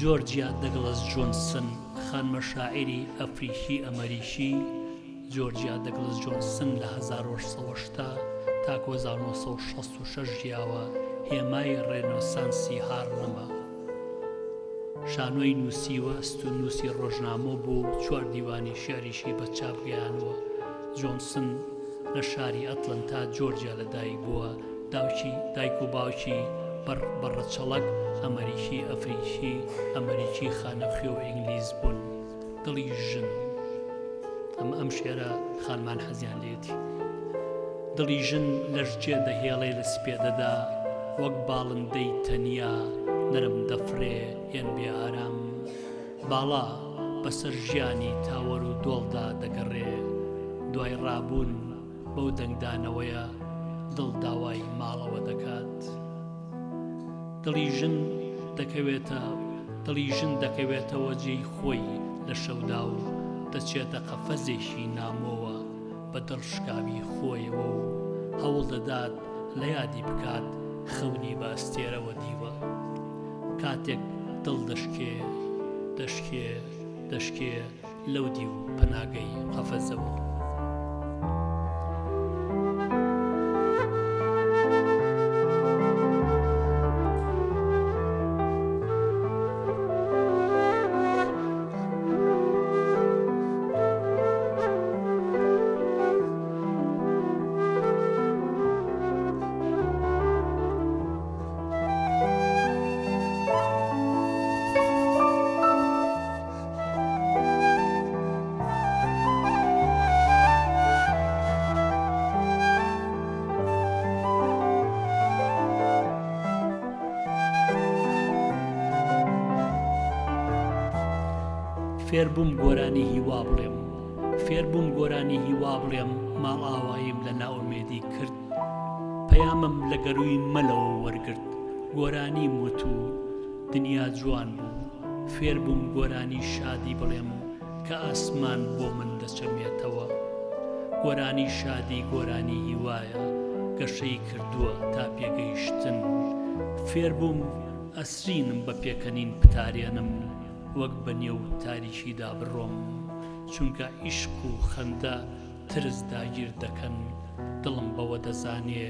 جۆرجیا دەگڵەس جۆنسن خانمە شاعیری ئەفریقی ئەمریکی جۆرجیا دەگڵەس جۆنسن لە 1970 تا 1966 ژیاوە هێمای ڕێنۆسانسی هارلەمە شانۆی نووسیوە ستونووسی ڕۆژنامە بوو 4 دیوانی شێریشی بە چاپ گەیانوە جۆنسن لە شاری ئەتلەنتا جۆرجیا لەدایک بووە دایک و باوکی بەڕەچەڵک ئەمریکی ئەفریقی ئەمریکی خانەخوێ و ئینگلیز بوون دڵی ژن ئەم شێرە خانمان حەزیان لێتی دڵی ژن لەژجێ دەهێڵێ لە سپێدەدا وەک باڵندەی تەنیا نەرم دەفرێ هێن بێ ئارام باڵا بەسەر ژیانی تاوەر و دۆڵدا دەگەڕێ دوای ڕابوون بەو دەنگدانەوەیە دڵ داوای ماڵەوە دەکات دڵی ژن دەکەوێتەوە جێی خۆی لە شەودا و دەچێتە قەفەزێکی نامۆوە بە دڵشکاوی خۆیەوە و هەوڵ دەدات لە یادی بکات خەونی بە ئەستێرەوە دیوە کاتێک دڵ دەشکێ لەو دی و پەناگەی قەفەزەوە فێربووم گۆرانی هیوا بڵێم ماڵ ئاواییم لە ناومێدی کرد پەیامم لە گەروی مەلەوە وەرگرت گۆرانی وت و دنیا جوان بوو فێربووم گۆرانی شادی بڵێم کە ئاسمان بۆ من دەچەمێتەوە گۆرانی شادی گۆرانی هیوایە گەشەی کردووە تا پێگەیشتن فێربووم ئەسرینم بە پێکەنین پتارێنم وەک بە نێو تاریشیدا بڕۆم چونکە عیشق و خەندە ترس داگیر دەکەن دڵم بەوە دەزانێ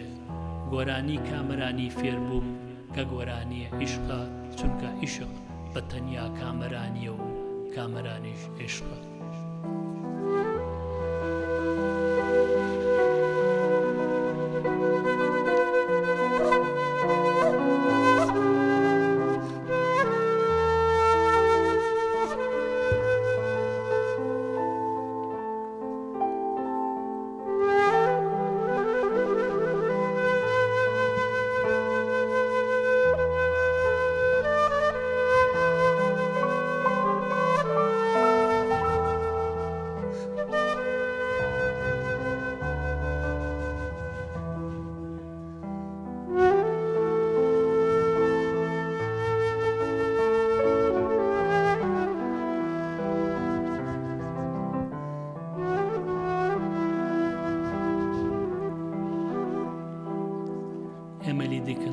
گۆرانی کامەرانی فێربووم کە گۆرانی عیشقە چونکە عیشق بە تەنیا کامەرانیە و کامەرانیش عیشقە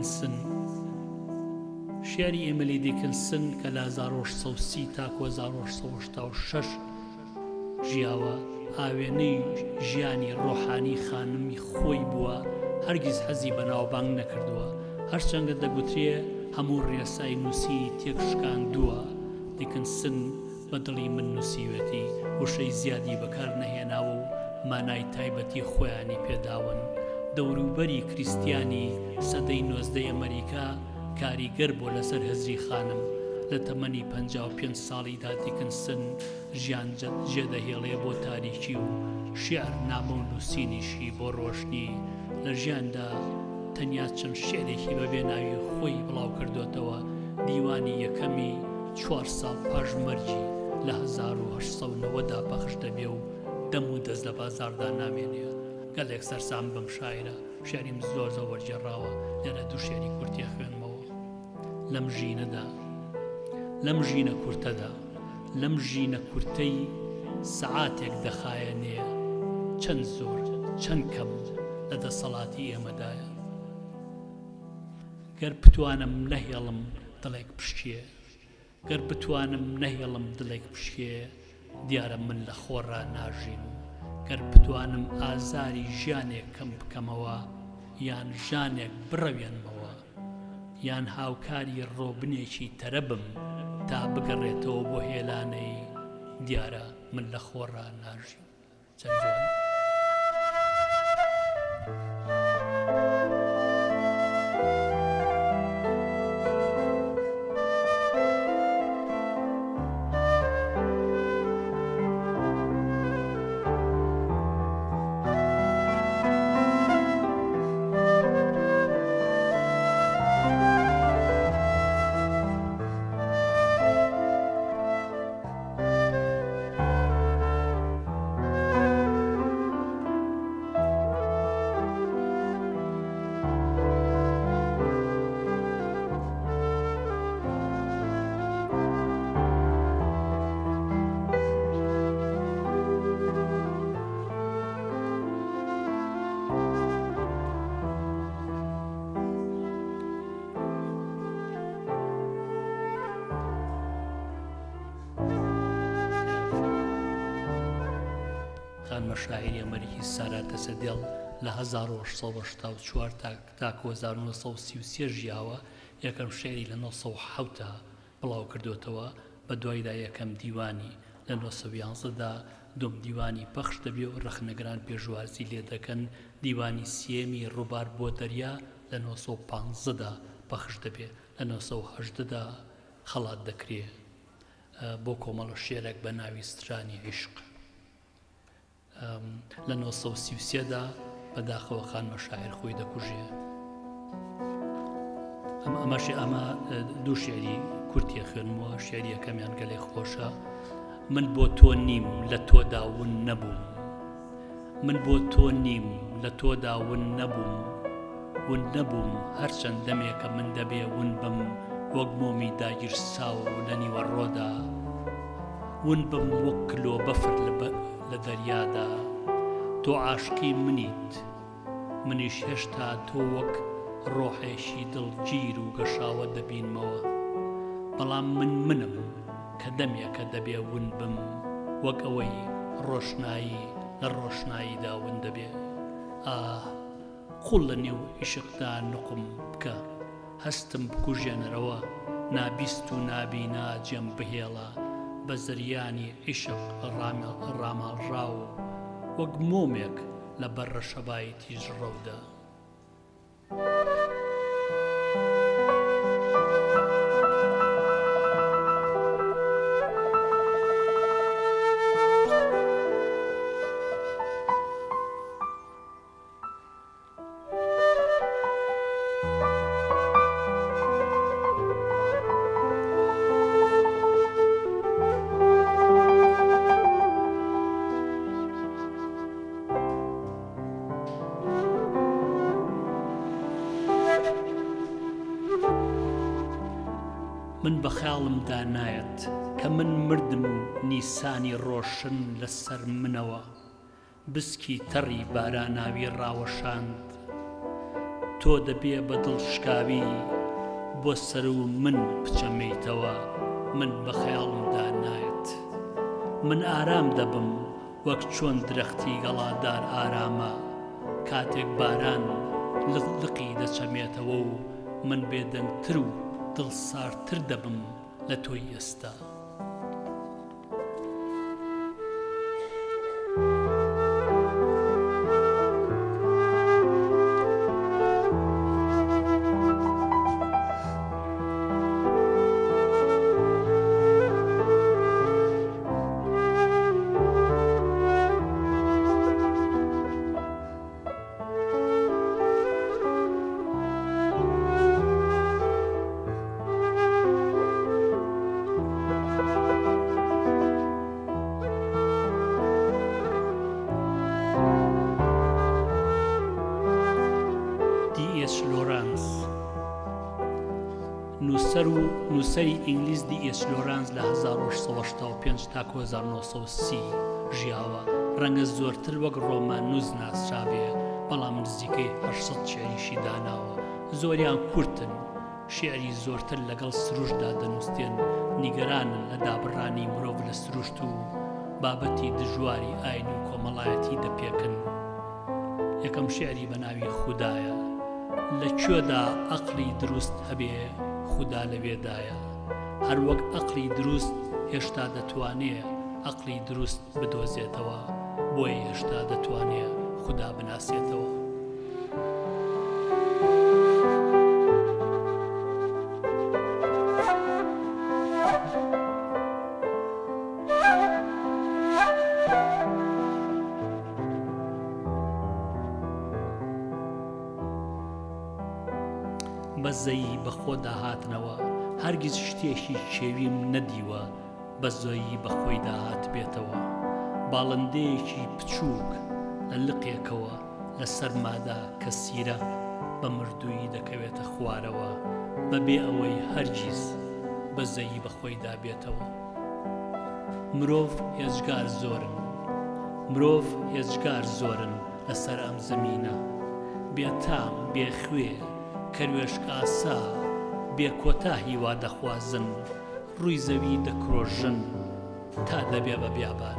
سن شعری ئێمە لێ دەکەن سن کە لە 1930 تا 1986 ژیاوە ئاوێنەی ژیانی ڕۆحانی خانمی خۆی بووە هەرگیز حەزی بە ناوبانگ نەکردووە هەرچەندە دەگوترێ هەموو ڕێسای نووسی تێکشکاندووە دیکن سن بە دڵی من نووسیوێتی وشەی زیادی بەکار نەهێناوە و مانای تایبەتی خۆیانی پێداون دەوروبەری کریسیانی سەدەی 19 ئەمریکا کاریگەر بۆ لەسەر هەزری خانم لە تەمەنی 55 ساڵیدا دیکنسن ژیان جێدەهێڵێ بۆ تاریکی و شێعر نامە و نووسینیشی بۆ ڕۆشنی لە ژیاندا تەنیا چەند شێعرێکی بەبێ ناوی خۆی بڵاو کردوێتەوە دیوانی یەکەمی 4 ساڵ پاش مەرجی لە 1990دا پەخش دەبێ و دەم و دەست لە بازاردا نامێنێ گەلێک سەرسام بەم شاعرە شێعریم زۆر وەرجێڕاوە لەنە دوو شێعری کورتی خوێنمەوە لەم ژینە کورتەدا لەم ژینە کورتەی سەعاتێک دەخایەنێ چەند زۆر چەند کەم لە دەسەڵاتی ئێمەدایە گەر بتوانم نەهێڵم دڵێک پشتێ گەر بتوانم نەهێڵم دڵێک پشتێ دیارە من لە خۆڕا ناژیم گەر بتوانم ئازاری ژیانێک کەم بکەمەوە یان ژانێک بڕەوێنمەوە یان هاوکاری ڕۆبنێکی تەرەبم تا بگەڕێتەوە بۆ هێلانەی دیارە من لە خۆڕا ناژیم چەند جوان خانمە شاعیری ئەمریکی سارا دەسەدێڵ لە 1984 تا 1933 ژیاوە یەکەم شێعری لە 1970 بڵاو کردوێتەوە بە دوایدا یەکەم دیوانی لە 1911دا دوم دیوانی پەخش دەبێ و ڕەخنەگران پێشوازی لێ دەکەن دیوانی سێمی ڕووبار بۆ دەریا لە 1915دا پەخش دەبێ لە 1980دا خەڵات دەکرێ بۆ کۆمەڵە شێرێک بە ناوی سترانی عیشق لە 1933دا بەداخەوە خانمە شاعیر خۆی دەکوژێ ئەمە دوو شێعری کورتیە خوێنمەوە شێعری یەکەمیان گەلێک خۆشە من بۆ تۆ نیم لە تۆدا ون نەبووم من بۆ تۆ نیم لە تۆدا ون نەبووم هەرچەند دەمێکە من دەبێ ون بم وەک مۆمی داگیرساو لە نیوەڕۆدا ون بم وەک کلۆ بەفر لە دەریادا تۆ عاشقی منیت منیش هێشتا تۆ وەک ڕۆحێکی دڵگیر و گەشاوە دەبینمەوە بەڵام منم کە دەمێکە دەبێ ون بم وەک ئەوەی ڕۆشنایی لە ڕۆشناییدا ون دەبێ قوڵ لە نێو عیشقدا نقم بکە هەستم بکوژێنەرەوە نابیست و نابینا جێم بهێڵە بە زریانی عیشق ڕاماڵڕاو وەک مۆمێک لە بەرڕە شەبای تیژ ڕەودا من بە خیاڵمدا نایەت کە من مردم و نیسانی ڕۆشن لەسەر منەوە بسکی تەڕی باراناوی ڕاوەشاند تۆ دەبێ بە دڵشکاوی بۆ سەر و من بچەمەیتەوە من بە خەیاڵمدا نایەت من ئارام دەبم وەک چۆن درەختی گەڵادار ئارامە کاتێک باران لقی دەچەمێتەوە و من بێدەنگتر و دڵساردتر دەبم لە تۆی ئێستا نووسەری ئینگلیز دی ئێس لۆرانس لە 1885 تا 1930 ژیاوە ڕەنگە زۆرتر وەک ڕۆمان نووس ناسرابێ بەڵام نزیکەی 800 شێریشی داناوە زۆریان کورتن شێعری زۆرتر لەگەڵ سروشدا دەنووسێن نیگەرانن لە دابڕانی مرۆڤ لە سروشت و بابەتی دژواری ئاین و کۆمەڵایەتی دەپێکن یەکەم شێعری بە ناوی خودایە لەکوێدا ئەقڵی دروست هەبێ خدا لەوێدایە هەر وەک ئەقڵی دروست هێشتا دەتوانێ ئەقڵی دروست بدۆزێتەوە بۆیە هێشتا دەتوانێ خدا بناسێتەوە بەزەیی بەخۆ داهاتنەوە هەرگیز شتێکی شێویم نەدیوە بەزۆیی بەخۆی داهات بێتەوە باڵندەیەکی بچووک لە لقێکەوە لە سەرمادا کە سیرە بە مردووی دەکەوێتە خوارەوە بەبێ ئەوەی هەرگیز بەزەیی بەخۆی دابێتەوە مرۆڤ هێزگار زۆرن لەسەر ئەم زەمینە بێتام بێخوێ کەروێشک ئاسا بێکۆتا هیوا دەخوازن ڕووی زەوی دەکرۆژن تا دەبێ بە بیابان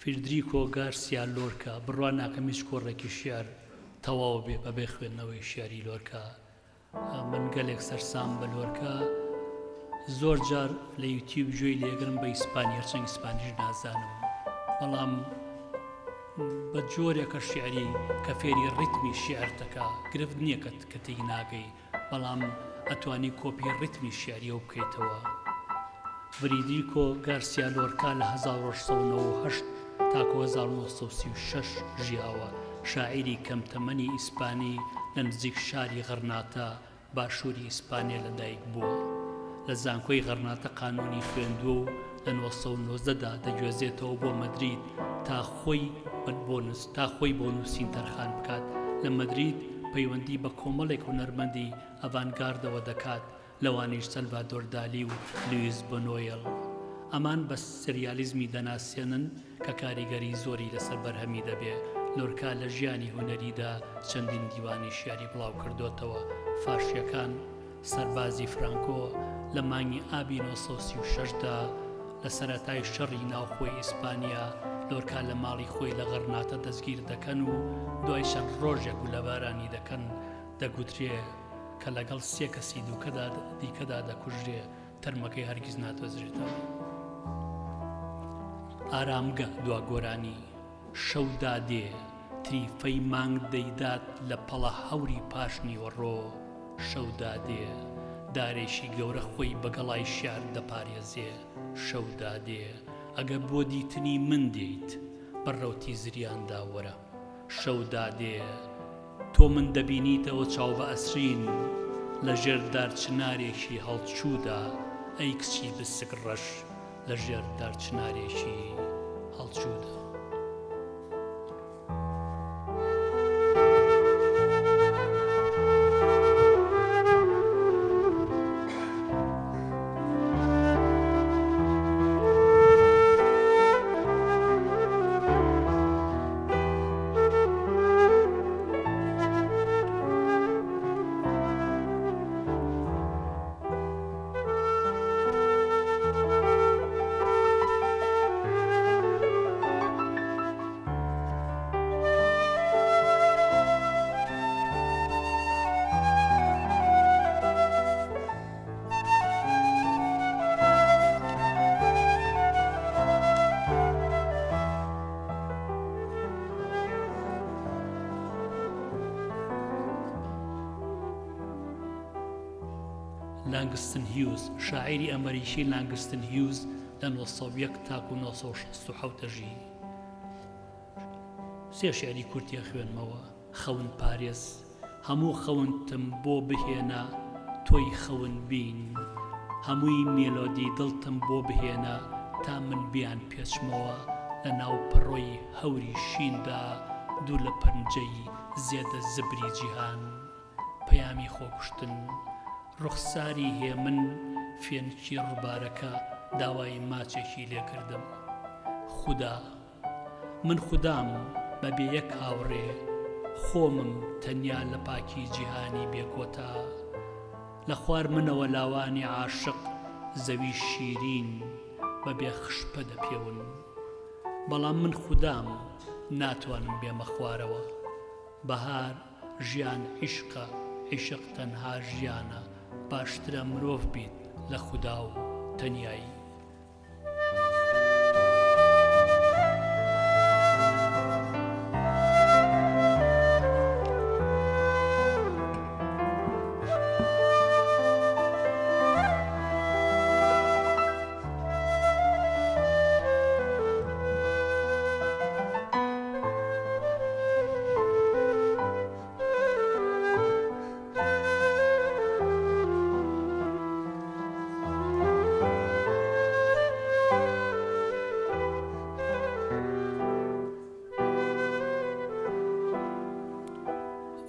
فیدریکۆ گارسیا لۆرکا بڕوان ناکەمیش کۆڕێکی شێعر تەواو بێ بەبێ خوێندنەوەی شێعری لۆرکا من گەلێک سەرسام بە لۆرکا زۆر جار لە یوتیوب گوێی لێگرم بە ئیسپانی هەرچەنگ ئیسپانیش نازانم بەڵام بە جۆرێکە شێعری کە فێری ڕیتمی شێعر دەکا گرفت نییە کە تێی ناگەی بەڵام ئەتوانی کۆپی ڕیتمی شێعریە بکەیتەوە فریدریکۆ گارسیا لۆرکا لە 1998 تا 1936 ژیاوە شاعیری کەمتەمەنی ئیسپانی لە نزیک شاری غەرناتە باشووری ئیسپانیا لەدایک بووە لە زانکۆی غەرناتە قانونی خوێندووە و لە 1990دا دەگوێزێتەوە بۆ مەدرید تا خۆی بۆ نووسین تەرخان بکات لە مەدرید پەیوەندی بە کۆمەڵێک هونەرمەندی ئەڤانگاردەوە دەکات لەوانەیش سەلڤادۆر دالی و لویس بونۆیل ئەمان بە سریالیزمی دەناسێنن کە کاریگەری زۆری لەسەر بەرهەمی دەبێ لۆرکا لە ژیانی هونەریدا چەندین دیوانی شیعری بڵاو کردوتەوە فاشیەکان سەربازی فرانکۆ لە مانگی ئابی 1936دا لە سەرەتای شەڕی ناوخۆی ئیسپانیا لۆرکا لە ماڵی خۆی لە غەرناتە دەستگیر دەکەن و دوای چەند ڕۆژێک و لەبارانی دەکەن دەگوترێ کە لەگەڵ 3 کەسی دیکەدا دەکوژرێ تەرمەکەی هەرگیز ناتوەزرێتەوە. ئارامگە دوا گۆرانی شەودا دێ تریفەی مانگ دەیدات لە پەڵە هەوری پاشنی وەڕۆ شەودا دێ دارێکی گەورە خۆی بەگەڵای شار دەپارێزێ شەودا دێ ئەگە بۆ دیتنی من دێیت بەڕەوتی زریاندا وەرە شەودا دێ تۆ من دەبینیتەوە چاو بە ئەسرین لە ژێر دارچنارێکی هەڵچوودا ئەی کچی بسک ڕەش لە ژێر دارچنارێکی هەڵچوودا. لانگستن هیوز شاعری ئەمریکی لانگستن هیوز لە 1970 تاکو 1967 ژی سێ شعری کورتیە خوێنمەوە. خەون پارێز هەموو خەونتم بۆ بهێنا تۆی خەون بین هەمووی مێلۆدی دڵتم بۆ بهێنا تا من بیان پێچمەوە لە ناو پڕۆی هەوری شیندا دوو لە پەنجەی زێدە زبری جیهان پەیامی خۆکوشتن ڕوخساری هێ من فێنکی ڕووبارەکە داوای ماچێکی لێکردم. خودا من خودام بەبێ یەک هاوڕێ خۆمم تەنیا لە پاکی جیهانی بێکۆتا لە خوار منەوە لاوانی عاشق زەوی شیرین بەبێ خشپە دەپێون بەڵام من خودام ناتوانم بێمە خوارەوە. بەهار ژیان عیشقە عیشق تەنها ژیانە باشترە مرۆڤ بیت لە خودا و تەنیایی.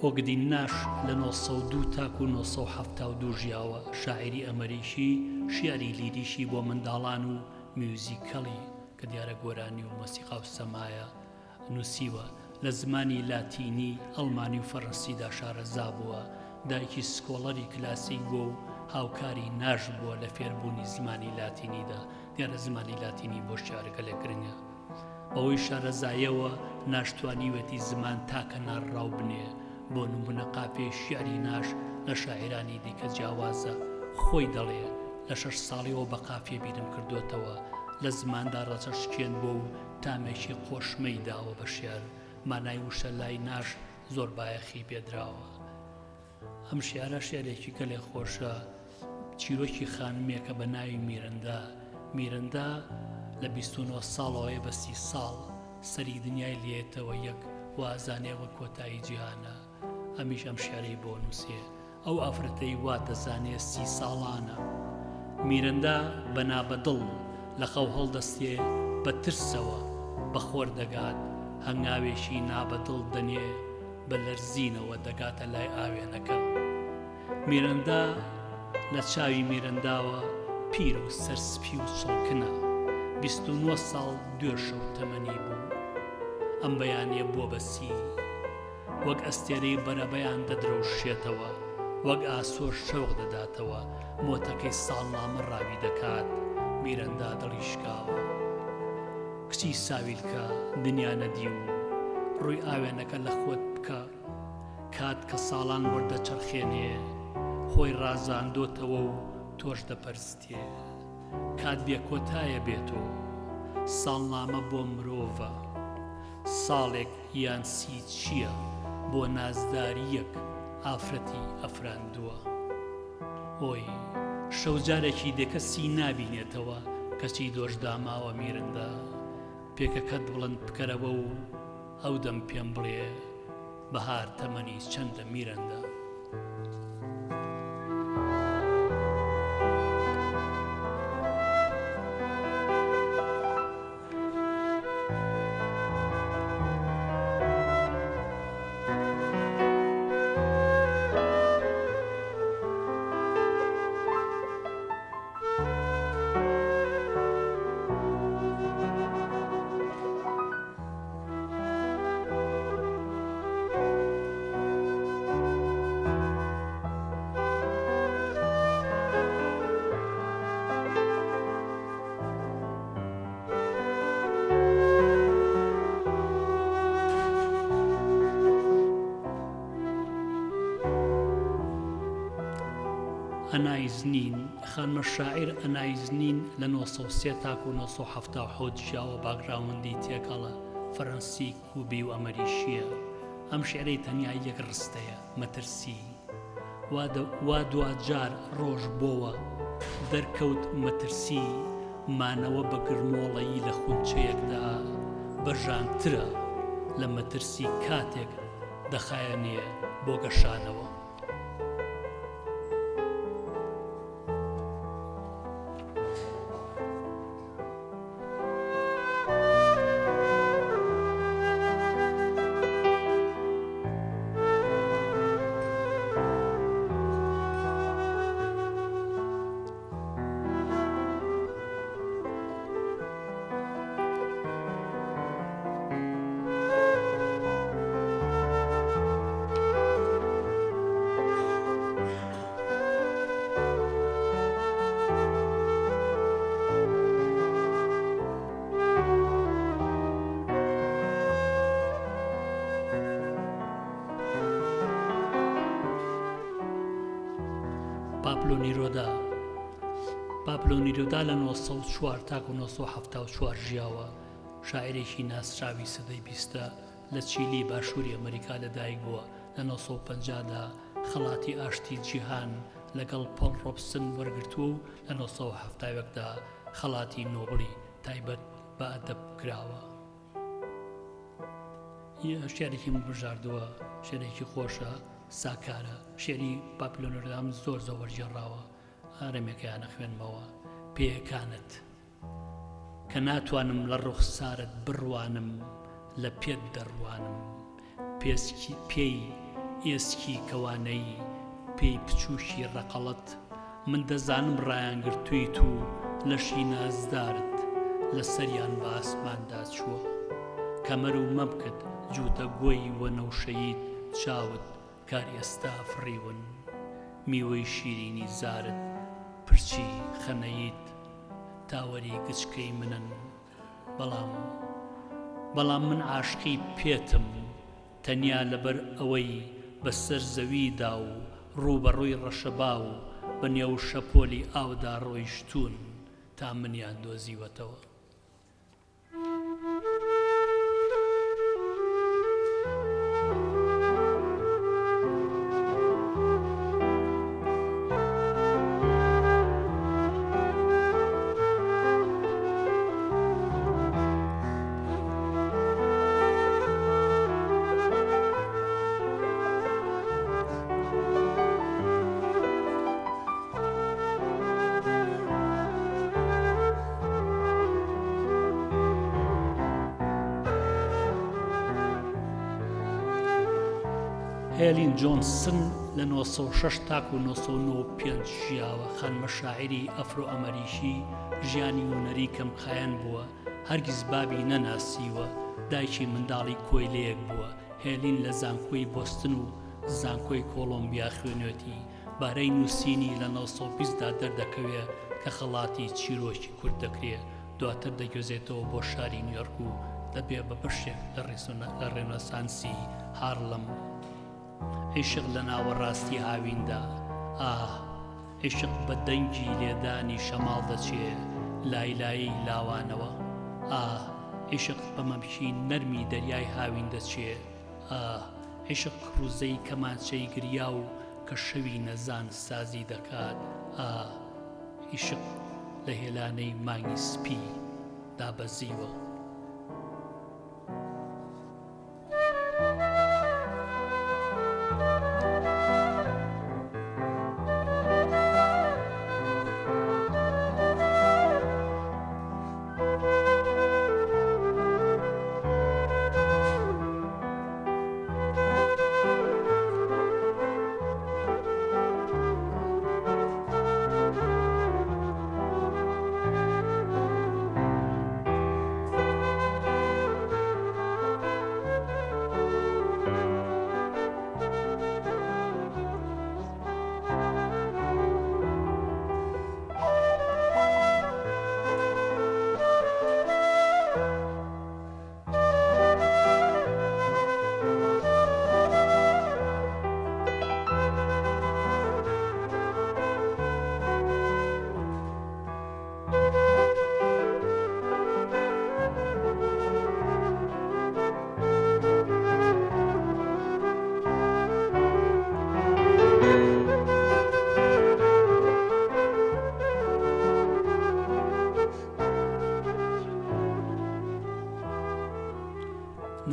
ئۆگدین ناش لە 1902 تاکو 1972 ژیاوە شاعری ئەمریکی شیعری لیریشی بۆ منداڵان و میوزیکەڵی کە دیارە گۆرانی و مۆسیقا و سەمایە نووسیوە لە زمانی لاتینی ئەڵمانی و فەڕەنسیدا شارەزا بووە. دایکی سکۆڵەری کلاسیک بووە و هاوکاری ناش بووە لە فێربوونی زمانی لاتینیدا. دیارە زمانی لاتینی بۆ شارەکە لێ گرنگە. بەوەی شارەزایەوە ناشتوانیوەتی زمان تاکە ناڕاو بنێ. بۆ نمونە قاپێ شیعری ناش لە شاعرانی دیکە جیاوازە خۆی دەڵێ لە 6 ساڵیەوە بە قافیە بیرم کردوتەوە لە زماندا ڕەچەشکێن بۆ و تامێکی خۆشمەی داوە بە شێر مانای وشە لای ناش زۆر بایەخی پێدراوە. ئەم شیعرە شێرێکی گەلێ خۆشە چیرۆکی خانمێکە بە ناوی میرەندا لە 29 ساڵەوەی بە 30 ساڵ سەری دنیای لێتەوە یەک وازانێوە کۆتایی جیهانە. ئەمیش ئەم شێرەی بۆ نووسێ ئەو ئافرەتەی وا دەزانێ 30 ساڵانە. میرەندا بەنابەدڵ لە خەو هەڵدەستێ بە ترسەوە بە خۆر دەگات هەنگاوێکی نابەدڵ دەنێ بە لەرزینەوە دەگاتە لای ئاوێنەکە. میرەندا لە چاوی میرەنداوە پیر و سەرسپی و چڵکنە 29 ساڵ دوێشە و تەمەنی بوو. ئەم بەیانێ بۆ بەسی وەک ئەستێرەی بەرەبەیان دەدرەوشێتەوە وەک ئاسۆر شەوق دەداتەوە مۆتەکەی ساڵنامە ڕاوی دەکات. میرەندا دڵیشکاوە کچی ساویلکە دنیا نەدی و ڕووی ئاوێنەکە لە خۆت بکە کات کە ساڵان وەردەچەرخێنێ خۆی ڕازاندۆتەوە و تۆش دەپەرستێ کات بێ کۆتایە بێتۆ ساڵنامە بۆ مرۆڤە ساڵێک یان سی چییە بۆ نازداریەک ئافرەتی ئەفراندووە ئۆی شەوجارێکی دێکەسی نابینێتەوە کەچی دۆش داماوە میرندە پێکەکەت بڵند بکەرەوە و ئەو دەم پێم بڵێ بەهار تەمەنی چەندە میرەندە ئەنایزنین خانمە شاعیر ئەنایزنین لە 1970 تاکو 1970 ژیاوە باگراوندی تێکەڵە فەڕەنسی کوبی و ئەمەریشیە ئەم شعرەی تەنیا یەک ڕستەیە مەترسی وا دوجار ڕۆژ بۆوە دەرکەوت مەترسی مانەوە بە گرمۆڵەیی لە خونچەیەکدا بەژانترە لە مەترسی کاتێک دەخایەنێ بۆ گەشانەوە پابلۆ نیرۆدا لە 1940 تاکو 1970 ژیاوە شاعرێکی ناسراوی سەدەی 20 لە چیلی باشووری ئەمریکا لەدایک بووە لە 1950دا خەڵاتی ئاشتی جیهان لەگەڵ پۆل ڕۆبسن وەرگرتووە و لە 1970دا خەڵاتی نۆبڵی تایبەت بە ئەدەب کراوە شعرێکی من بژاردووە شعرێکی خۆشە ساکارە شێری پابلۆ نیرۆدام زۆر وەرجێڕاوە ئارەمێکیانە خوێنمەوە پێیەکانت کە ناتوانم لە ڕوخسارت بڕوانم لە پێت دەڕوانم پێی ئێسکی کەوانەی پێی بچوشی ڕەقەڵەت من دەزانم ڕایانگرتوویت و لەشی نازدارت لە سەریان بە ئاسماندا چووە کەمەر و مەبکت جووتە گۆی وەنەوشەیت چاوت کار ئێستا فڕیون میوەی شیرینی زارت پرچی خەنەیت تاوەری گچکەی منن بەڵام من عاشقی پێتم تەنیا لەبەر ئەوەی بەسەر زەویدا و ڕووبەڕووی ڕەشەبا و بەنێو شەپۆلی ئاودا ڕۆیشتون تا منیان دۆزیوەتەوە هێلین جۆنسن لە 1906 تاکو 1995 ژیاوە خانمە شاعری ئەفرۆ ئەمەریشی ژیانی هونەری کەم خایەن بووە هەرگیز بابی نەناسیوە دایکی منداڵی کۆیلەیەک بووە هێلین لە زانکۆی بۆستن و زانکۆی کۆلۆمبیا خوێنوێتی بارەی نووسینی لە 1920دا دەردەکەوێت کە خەڵاتی چیرۆکی کورد دەکرێت دواتر دەگوێزێتەوە بۆ شاری نیویۆرک و دەبێ بە بەشێک لە ڕێنەسانسی هارلەم عیشق لە ناوەڕاستی هاویندا عشق بە دەنگی لێدانی شەماڵ دەچێ لایلایی لاوانەوە عشق بە مەمشی نەرمی دەریای هاوین دەچێ عشق ڕوزەی کەمانچەی گریا و کە شەوی نەزان سازی دەکات عشق لە هێلانەی مانگی سپی دابەزیوە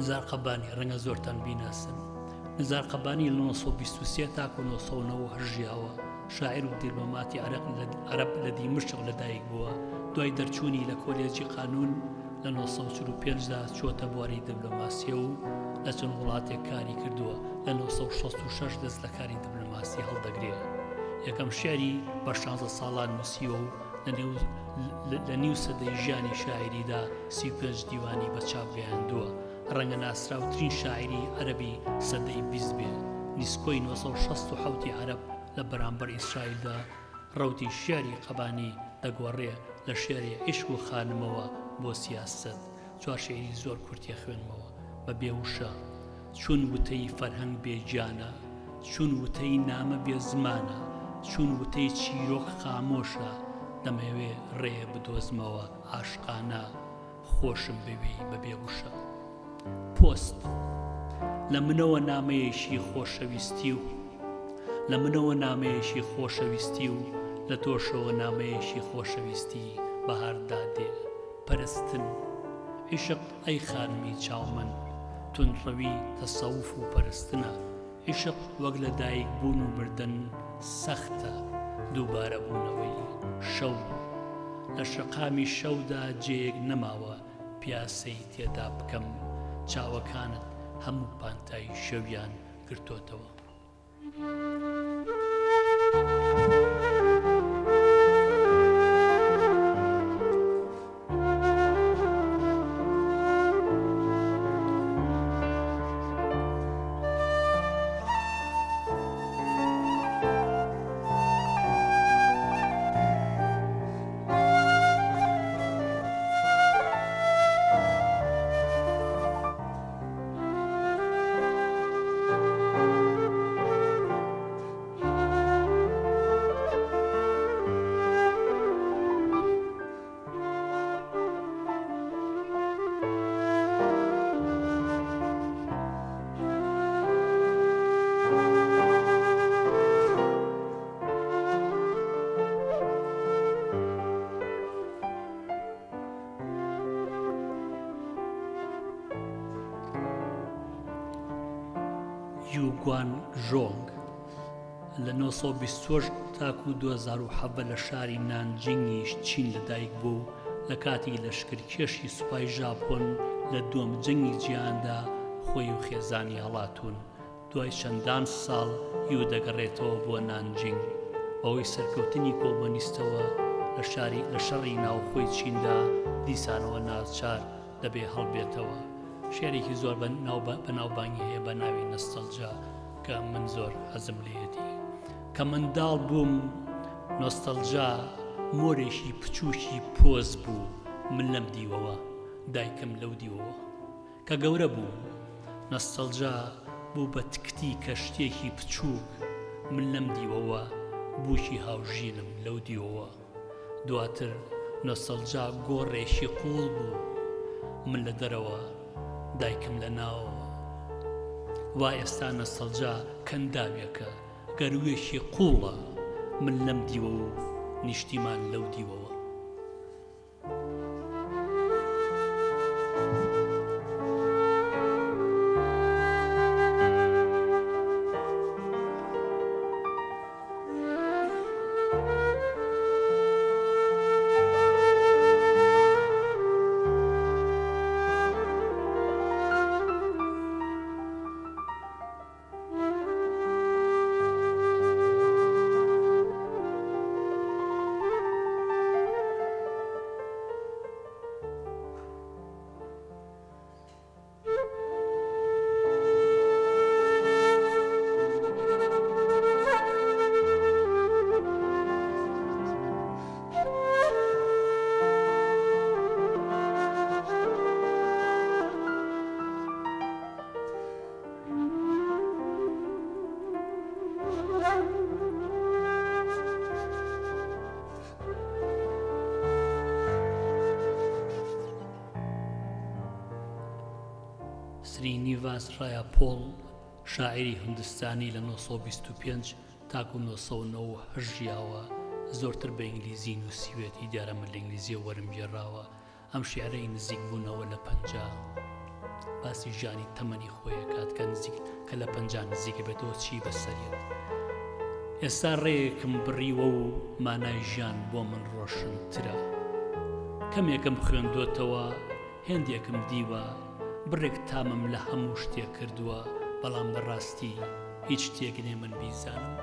نزار قەبانی ڕەنگە زۆرتان بیناسن نزار قەبانی لە 1923 تاکو 1990 ژیاوە شاعیر و دیپلۆماتی عەرەب لە دیمشق لەدایک بووە دوای دەرچوونی لە کۆلێجی قانون لە 1945دا چۆتە بواری دیپلۆماسیە و لە چەند وڵاتێک کاری کردووە لە 1966 دەست لە کاری دیپلۆماسی هەڵدەگرێت یەکەم شێعری بە 16 ساڵان نووسیوە و لە نیو سەدەی ژیانی شاعریدا 35 دیوانی بە چاپ گەیاندووە ڕەنگە ناسراوترین شاعری عەرەبی سەدەی 20 بێ نیسکۆی 1967 عەرەب لە بەرامبەر ئیسرائیلدا ڕەوتی شێعری قەبانی دەگۆڕێ لە شێعری عیشق و خانمەوە بۆ سیاسەت چوار شێعری زۆر کورتیە خوێنمەوە بە بێوشە چون وتەی فەرهەنگ بێجانە چون وتەی نامە بێ زمانە چون وتەی چیرۆک خامۆشە دەمەوێ ڕێ بدۆزمەوە عاشقانە خۆشم بوێی بە بێوشە پۆست لە منەوە نامەیەشی خۆشەویستی و لە منەوە نامەیەشی خۆشەویستی و لە تۆشەوە نامەیەشی خۆشەویستی بەهاردادێ پەرستن عیشق ئەی خانمی چاومەن تونڕەوی تەسەوف و پەرستنە عیشق وەک لە دایک بوون و مردن سەختە دووبارە بوونەوەی شەو لە شەقامی شەودا جێیەک نەماوە پیاسەی تێدا بکەم چاوەکانت هەموو پانتای شەویان گرتۆتەوە یوگوان ژۆنگ لە 1920 تاکو 2007 لە شاری نانجینگیش چین لەدایک بوو لە کاتی لەشکرکێشی سوپای ژاپۆن لە دووەم جەنگی جیهاندا خۆی و خێزانی هەڵاتون دوای چەندان ساڵ یو دەگەڕێتەوە بۆ نانجینگ بەوەی سەرکەوتنی کۆمۆنیستەوە لە شەڕی ناوخۆی چیندا دیسانەوە ناچار دەبێ هەڵبێتەوە شێرێکی زۆر بەناوبانگی هەیە بە ناوی نۆستەڵجیا کە من زۆر حەزم لێتی کە منداڵ بووم نۆستەڵجیا مۆرێکی بچووکی پۆز بوو من لەم دیوەوە دایکم لەو دیوەوە کە گەورە بوو نۆستەڵجیا بوو بە تکتی کەشتێکی بچووک من لەم دیوەوە بوشی هاوژینم لەو دیوەوە دواتر نۆستەڵجا گۆڕێشی قوڵ بوو من لە دەرەوە دایکم لە ناوەوە وا ئێستا نەستەڵجا کەنداوێکە گەروێشی قوڵە من لەم دیوە و نیشتیمان لەو دیوەوە سرینیڤاس ڕایاپۆڵ شاعری هندستانی لە 1925 تاکو 1990 ژیاوە زۆرتر بە ئینگلیزی نووسیوێتی دیارە من لە ئینگلیزیە وەرمگێڕاوە ئەم شیعرەی نزیک بوونەوە لە 50 باسی ژیانی تەمەنی خۆیە کات کە لە 50 نزیکە بێتەوە چی بەسەریت ئێستا ڕێیەکم بڕیوە و مانای ژیان بۆ من ڕۆشنترە کەمێکم خوێندوتەوە هێندێکم دیوە بڕێک تامم لە هەموو شتێک کردووە بەڵام بەڕاستی هیچ شتێک نێ من بیزانم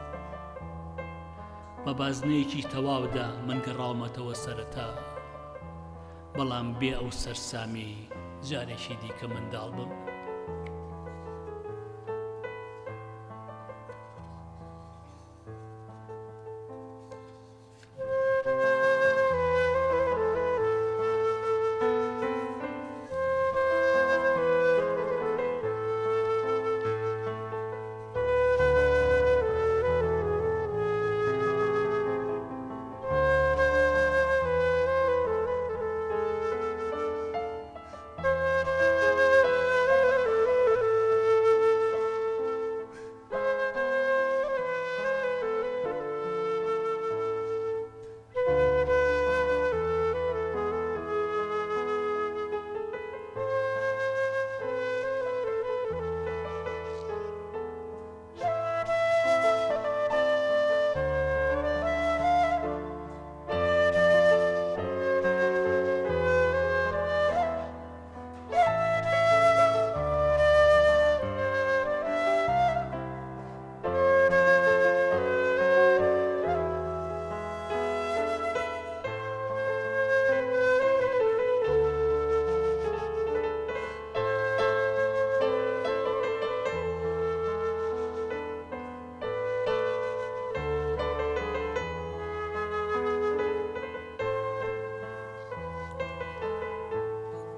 بە بازنەیەکی تەواودا من گەڕاومەتەوە سەرەتا بەڵام بێ ئەو سەرسامی جارێکی دیکە منداڵ بم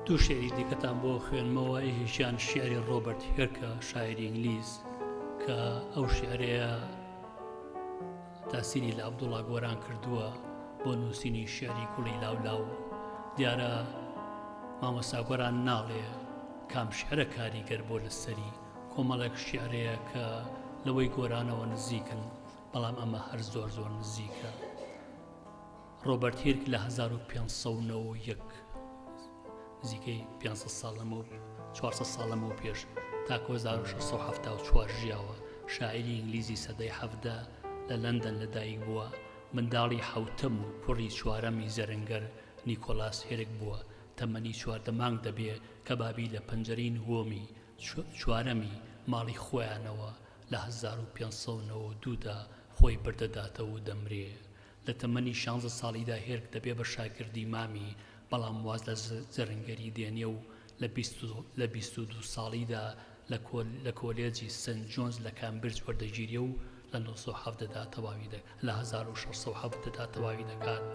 دوو شێری دیکەتان بۆ خوێنمەوە هیچیان شێری ڕۆبەرت هێرکە شاعری ئینگلیز کە ئەو شێعرەیە تاسیری لە عەبدوڵڵا گۆران کردووە بۆ نووسینی شێعری کوڵی لاولاو دیارە مامۆستا گۆران ناڵێ کام شێعرە کاریگەر بۆ لەسەری کۆمەڵێک شێعرەیە کە لەوەی گۆرانەوە نزیکن بەڵام ئەمە هەر زۆر زۆر نزیکە ڕۆبەرت هێرک لە 1591 نزیکەی 500 ساڵەمە و 400 ساڵەمە و پێش تاکو 1674 ژیاوە شاعری ئینگلیزی سەدەی 17 لە لەندەن لەدایک بووە منداڵی حوتەم و کوڕی چوارەمی زەرنگەر نیکۆلاس هێرک بووە تەمەنی 14 مانگ دەبێ کە بابی لە پەنجەرەی هۆمی چوارەمی ماڵی خۆیانەوە لە 1592دا خۆی بردەداتەوە و دەمرێ لە تەمەنی 16 ساڵیدا هێرک دەبێ بە شاگردی مامی بەڵام واز لە زەرنگەری دێنێ و لە 22 ساڵیدا لە کۆلێجی سنت جۆنز لە کامبرج وەردەگیریە و لە 1970دا تەواوی لە 1670دا تەواوی دەکات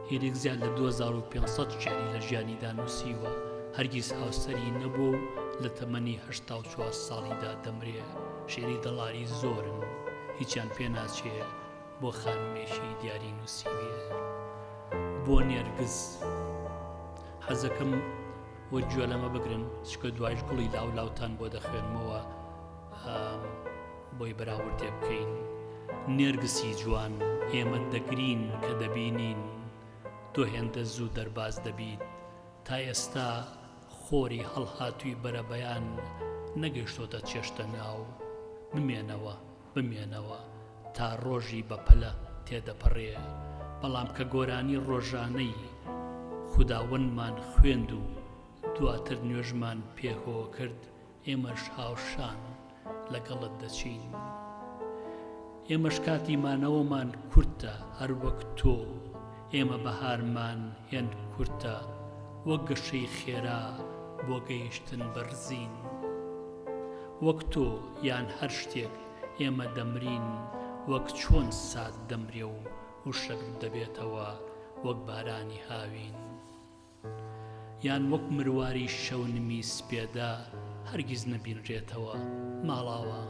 هێرک زیاد لە 2500 شێعری لە ژیانیدا نووسیوە هەرگیز هاوسەری نەبوو و لە تەمەنی 84 ساڵیدا دەمرێ شێعری دڵاری زۆرن هیچیان پێ ناچێ بۆ خانمێشی دیاری نووسیوێ بۆ نێرگز حەزەکەم وە گوێ لەمە بگرن چکە دوایش گوڵی لاو لاوتان بۆ دەخوێنمەوە بۆی بەراوردێ بکەین نێرگسی جوان ئێمە دەگرین کە دەبینین تۆ هێندە زوو دەرباز دەبیت تا ئێستا خۆری هەڵهاتووی بەرەبەیان نەگەیشتۆتە چێشتە ناو بمێنەوە تا ڕۆژی بەپەلە تێدەپەڕێ بەڵام کە گۆرانی ڕۆژانەی خوداوەندمان خوێند و دواتر نوێژمان پێهۆ کرد ئێمەش هاوشان لەگەڵت دەچین ئێمەش کاتیمانەوەمان کورتە هەر وەک تۆ ئێمە بەهارمان هێند کورتە وەک گەشەی خێرا بۆ گەیشتن بەرزین وەک تۆ یان هەر شتێک ئێمە دەمرین وەک چۆن سات دەمرێ و وشەک دەبێتەوە وەک بارانی هاوین یان وەک مرواری شەونمی سپێدا هەرگیز نەبینرێتەوە ماڵاوە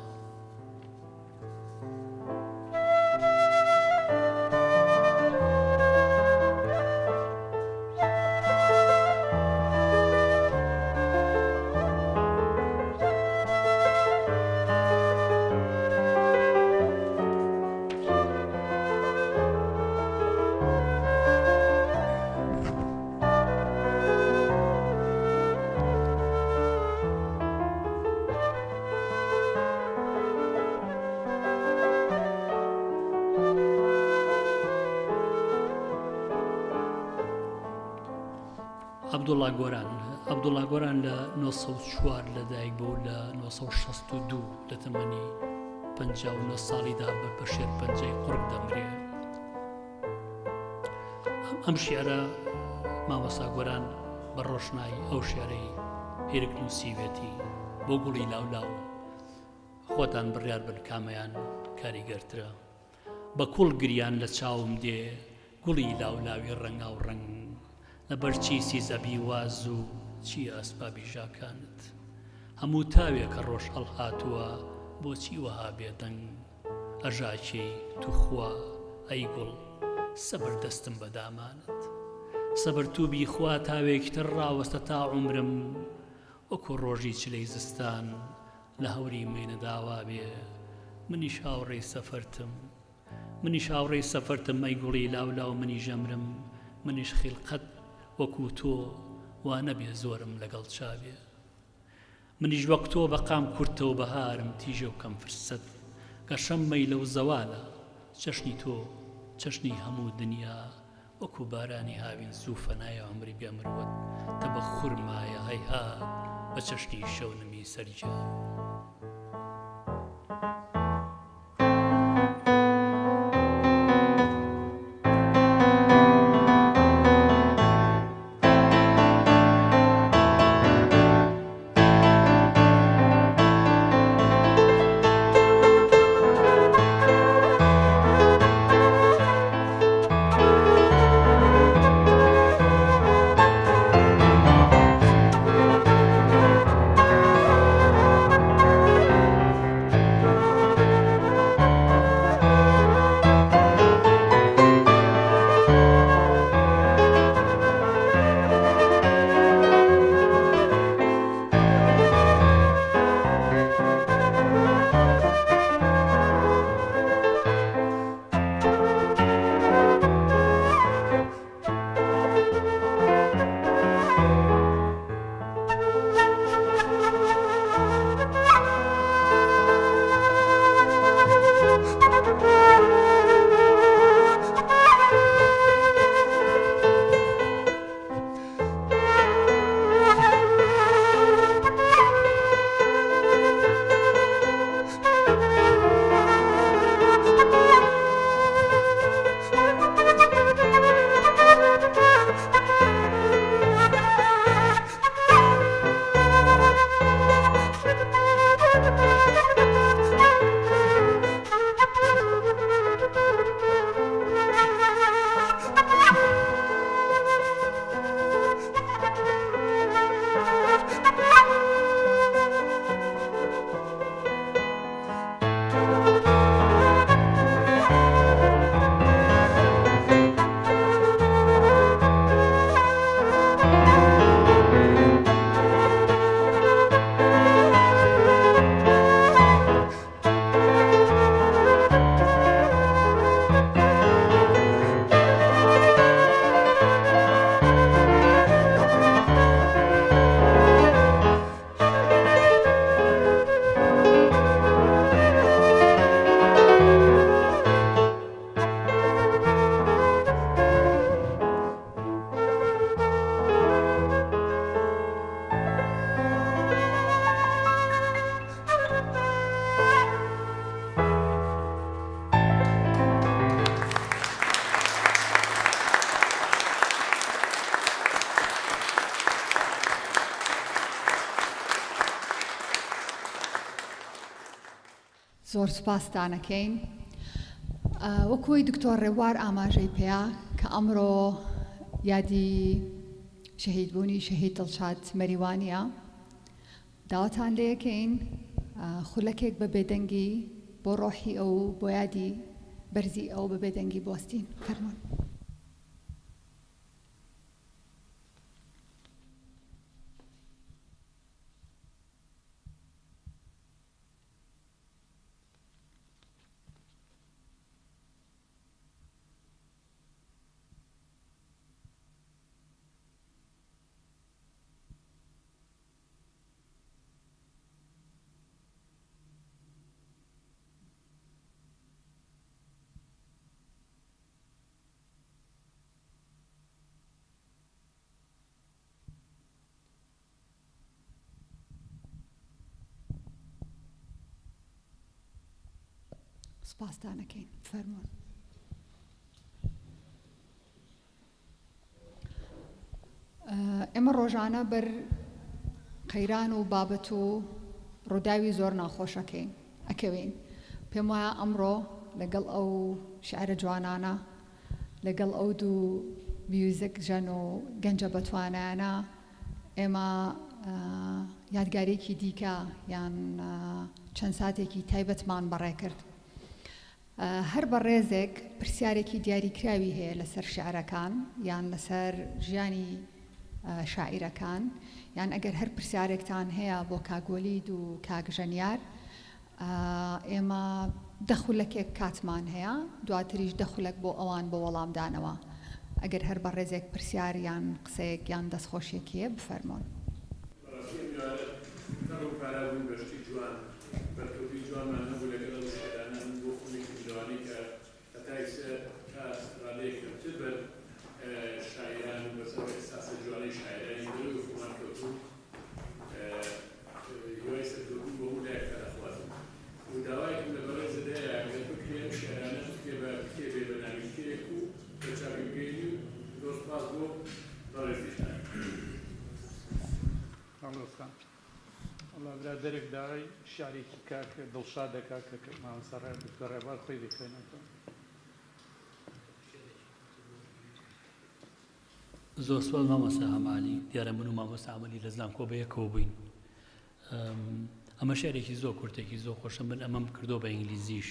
عەبدوڵڵا گۆران لە 1904 لەدایک بوو لە 1962 لە تەمەنی 59 ساڵیدا بە شێر پەنجەی قورگ دەمرێ ئەم شیعرە مامۆستا گۆران بە ڕۆشنایی ئەو شێرەی هێرک نووسیوێتی بۆ گوڵی لاولاو خۆتان بڕیار بن کامەیان کاریگەرترە بە کوڵ گریان لە چاوم دێ گوڵی لاولاوی ڕەنگا و ڕەنگ لەبەرچی سیزەبی واز و چی ئەسبابی ژاکانت هەموو تاوێکە ڕۆژ هەڵهاتووە بۆچی وەها بێدەنگ ئەژاکەی توخوا ئەی گوڵ سەبر دەستم بە دامانت سەبر تووبی خوا تاوێکتر ڕاوەستە تا عومرم وەکو ڕۆژی چلەی زستان لە هەوری مێنەداوا بێ منیش هاوڕێی سەفەرتم ئەی گوڵی لاولاو منی ژەمرم منیش خیلقەت وەکو تۆ وا نەبێ زۆرم لەگەڵ چاوێ منیش وەک تۆ بەقام کورتە و بەهارم تیژە و کەم فرسەت گەشەم مەیلە و زەوالە چەشنی تۆ چەشنی هەموو دنیا وەکو بارانی هاوین زوو فەنایە عومری بێمروت تە بە خورمایە هەیهات بە چەشنی شەونمی سەرجا زۆر سوپاسدانەکەین. وەکوی دکتۆر ڕێبوار ئاماژەی پێیا کە ئەمڕۆ یادی شەهیدبوونی شەهید دڵشاد مەریوانیە، داواتان لێ یەکەین خولەکێک بە بێدەنگی بۆ ڕۆحی ئەو بۆ یادی بەرزی ئەو بە بێدەنگی بۆستین. فەرموون. سپاسدانەکەین. فەرموون. ئێمە ڕۆژانە بەر قەیران و بابەت و ڕووداوی زۆر ناخۆشەکەین ئەکەوین. پێم وایە ئەمڕۆ لەگەڵ ئەو شعرە جوانانە، لەگەڵ ئەو دوو میوزیک ژەن و گەنجە بەتوانایانە ئێمە یادگارێکی دیکە یان چەند ساتێکی تایبەتمان بەڕێ کرد. هەر بە ڕێزێک پرسیارێکی دیاریکراوی هەیە لەسەر شعرەکان یان لەسەر ژیانی شاعیرەکان، یان ئەگەر هەر پرسیارێکتان هەیە بۆ کاگۆلید و کاگژەنیار، ئێمە دەخولەکێک کاتمان هەیە، دواتریش دەخولەک بۆ ئەوان بۆ وەڵامدانەوە. ئەگەر هەر بە ڕێزێک پرسیار یان قسەیەک یان دەستخۆشیەکیە بفەرمۆن. والله برادرێک داوای شعرێکی کاک دڵشاد دەکا کە مامۆستا دکتۆر ڕێبوار خۆی دەخوێنێتەوە. زۆر سوال مامۆستا هەمالی، دیارە من و مامۆستا عەمەلی لە زلان کۆ بەیەکەوە بووین. ئەمە شعرێکی زۆر کورتێکی زۆر خۆشە، من ئەمەم کردۆ بە ئینگلیزیش.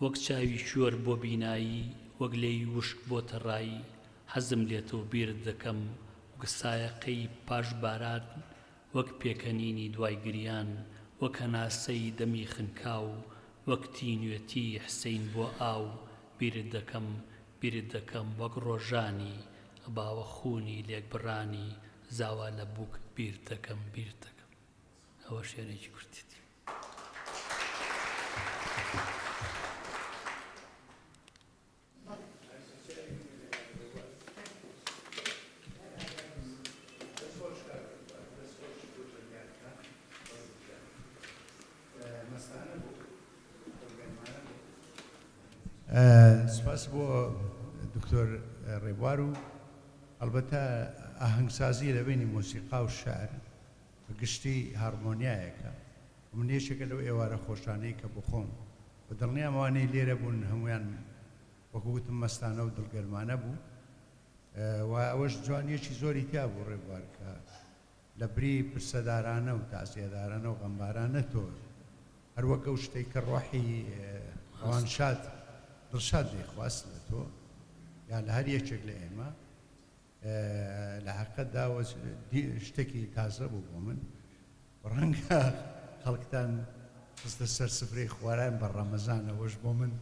وەک چاوی شوێر بۆ بینایی، وەک لێی وشک بۆ تەڕایی، حەزم لێتەوە بیرت دەکەم گسایەقەی پاش باران، وەک پێکەنینی دوای گریان، وەک هەناسەی دەمی خنکاو، وەک تینوێتی حسەین بۆ ئاو، بیرت دەکەم وەک ڕۆژانی باوە خونی لێک بڕانی، زاوا لە بووک بیرت دەکەم. ئەوە شێرێکی کورتیت. سپاس بۆ دکتۆر ڕێبوار و ئەلبەتە ئاهەنگسازی لە بینی مۆسیقا و شعر گشتی هارمۆنیایەکە. من یەکێکە لەو ئێوارە خۆشانەی کە بخۆم بە دڵنیام ئەوانەی لێرە بوون هەمویان وەکو گوتم مەستانە و دڵگەرمانە بوو، و ئەوەش جوانیەکی زۆری تیا بوو ڕێبوار کە لە بری پرسەدارانە و تاسیێدارانە و غەمبارانە تۆ هەروەکە ئەو شتێک کە ڕۆحی ئەوان دڵشاد دەیخواست لە تۆ یان لە هەر یەکێک لە ئێمە لە حەقیقەتدا شتێکی تازە بوو بۆ من. ڕەنگە خەڵکتان خستە سەر سفرەی خواران بە ڕەمەزانەوەش بۆ من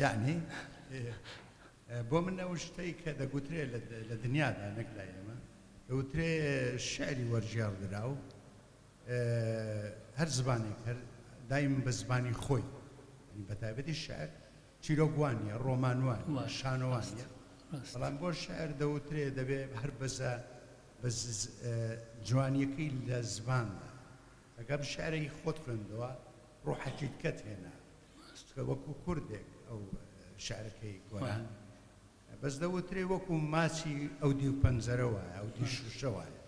یعنی بۆ من ئەو شتەی کە دەگوترێ لە دنیادا نەک لای ئێمە دەوترێ شعری وەرژیار درا و هەر زبانێک هەر دایم بە زبانی خۆی بەتایبەتی شعر چیرۆگوانیە، ڕۆمانوانە، شانۆوانیە، بەڵام بۆ شعر دەوترێ دەبێ هەر بەزە بە جوانیەکەی لە زباندا ئەگەر شعرەی خۆت خوێندەوە ڕۆحەکیت کەت هێنا وەکو کوردێک ئەو شعرەکەی گۆران بەس دەوترێ وەکو ماچی ئەو دی و پەنجەرە وایە ئەو دی شوشە وایە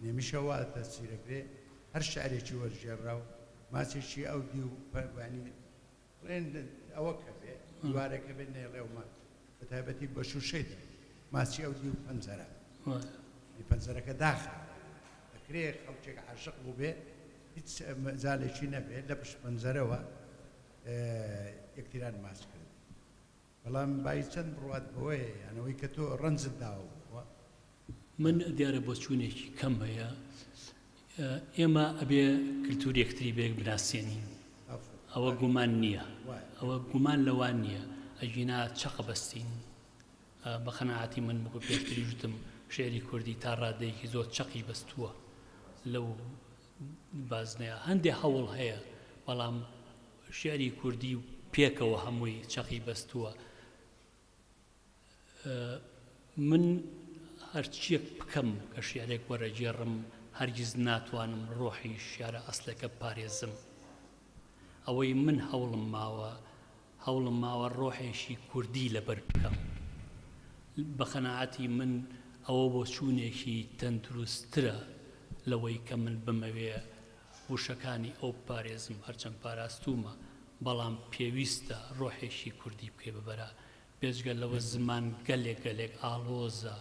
نێمیشە واتە چیرەکرێ هەر شعرێکی وەرژێڕا و ماسێکی ئەو دی و ینی ڕێن ئەوە کە بێ دیوارەکە بێت نێڵێومە بە تایبەتی بە شوشەیدا ماسی ئەو دی و پەنجەرە پەنجەرەکە داخە دەکرێ خەڵکێک عاشق بوو بێ هیچ زالێکی نەبێت لە پشت پەنجەرەوە یەکتیران ماس کرد بەڵام بای چەند بڕوات بەوەیە یانەوەی کە تۆ ڕەنجت داوە من دیارە بۆ چوونێکی کەم هەیە ئێمە ئەبێ کللتور یەکتری بێک بناسیێنین ئەوە گومان نییە ئەوە گومان لەوان نییە ئەژینا چەقە بەستین بە خەناعەتی من بگو پێشتری ژوتم شێری کوردی تا ڕادەیەکی زۆر چەقی بەستووە لەو بازنەیە هەندێک هەوڵ هەیە بەڵام شێری کوردی پێکەوە هەمووی چەقی بەستووە من هەرچیەک بکەم کە شێرێک وەرەگێڕم هەرگیز ناتوانم ڕۆحی شیارە ئەسلەکە پارێزم ئەوەی من هەوڵم ماوە ڕۆحێکی کوردی لەبەر بکەم بە خەناعەتی من ئەوە بۆ چوونێکی تەندروسترە لەوەی کە من بمەوێ وشەکانی ئەو پارێزم هەرچەند پاراستومە بەڵام پێویستە ڕۆحێکی کوردی بکەی ببەرە بێجگە لەوە زمان گەلێک ئاڵۆزە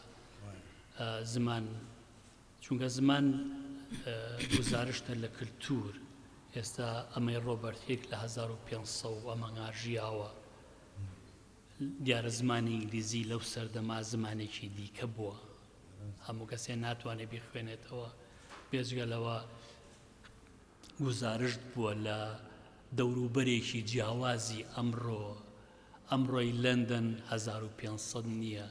زمان چونکە زمان گزارشتە لە کللتور ئێستا ئەمەی ڕۆبەرت هێک لە 1500 ئەمەنگا ژیاوە دیارە زمانی ئینگلیزی لەو سەردەما زمانێکی دیکە بووە هەموو کەسێ ناتوانێت بیخوێنێتەوە بێجگە لەوە گزارشت بووە لە دەوروبەرێکی جیاوازی ئەمڕۆی لەندەن 1500 نییە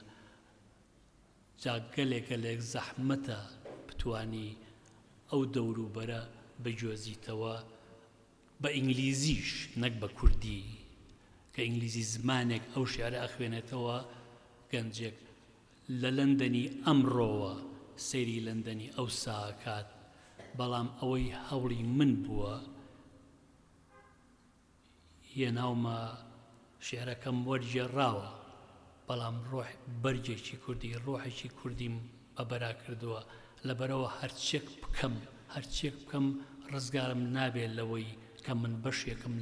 جا گەلێک زەحمەتە بتوانی ئەو دەوروبەرە بجۆزیتەوە بە ئینگلیزیش نەک بە کوردی کە ئینگلیزی زمانێک ئەو شیعرە ئەخوێنێتەوە گەنجێک لە لەندەنی ئەمڕۆوە سەیری لەندەنی ئەو ساکات بەڵام ئەوەی هەوڵی من بووە هێناومە شێعرەکەم وەرجێڕاوە بەڵام ڕۆح بەرجێکی کوردی ڕۆحێکی کوردیم بەبەرا کردووە لەبەرەوە هەرچێک بکەم ڕزگارم نابێت لەوەی کە من بەشێکم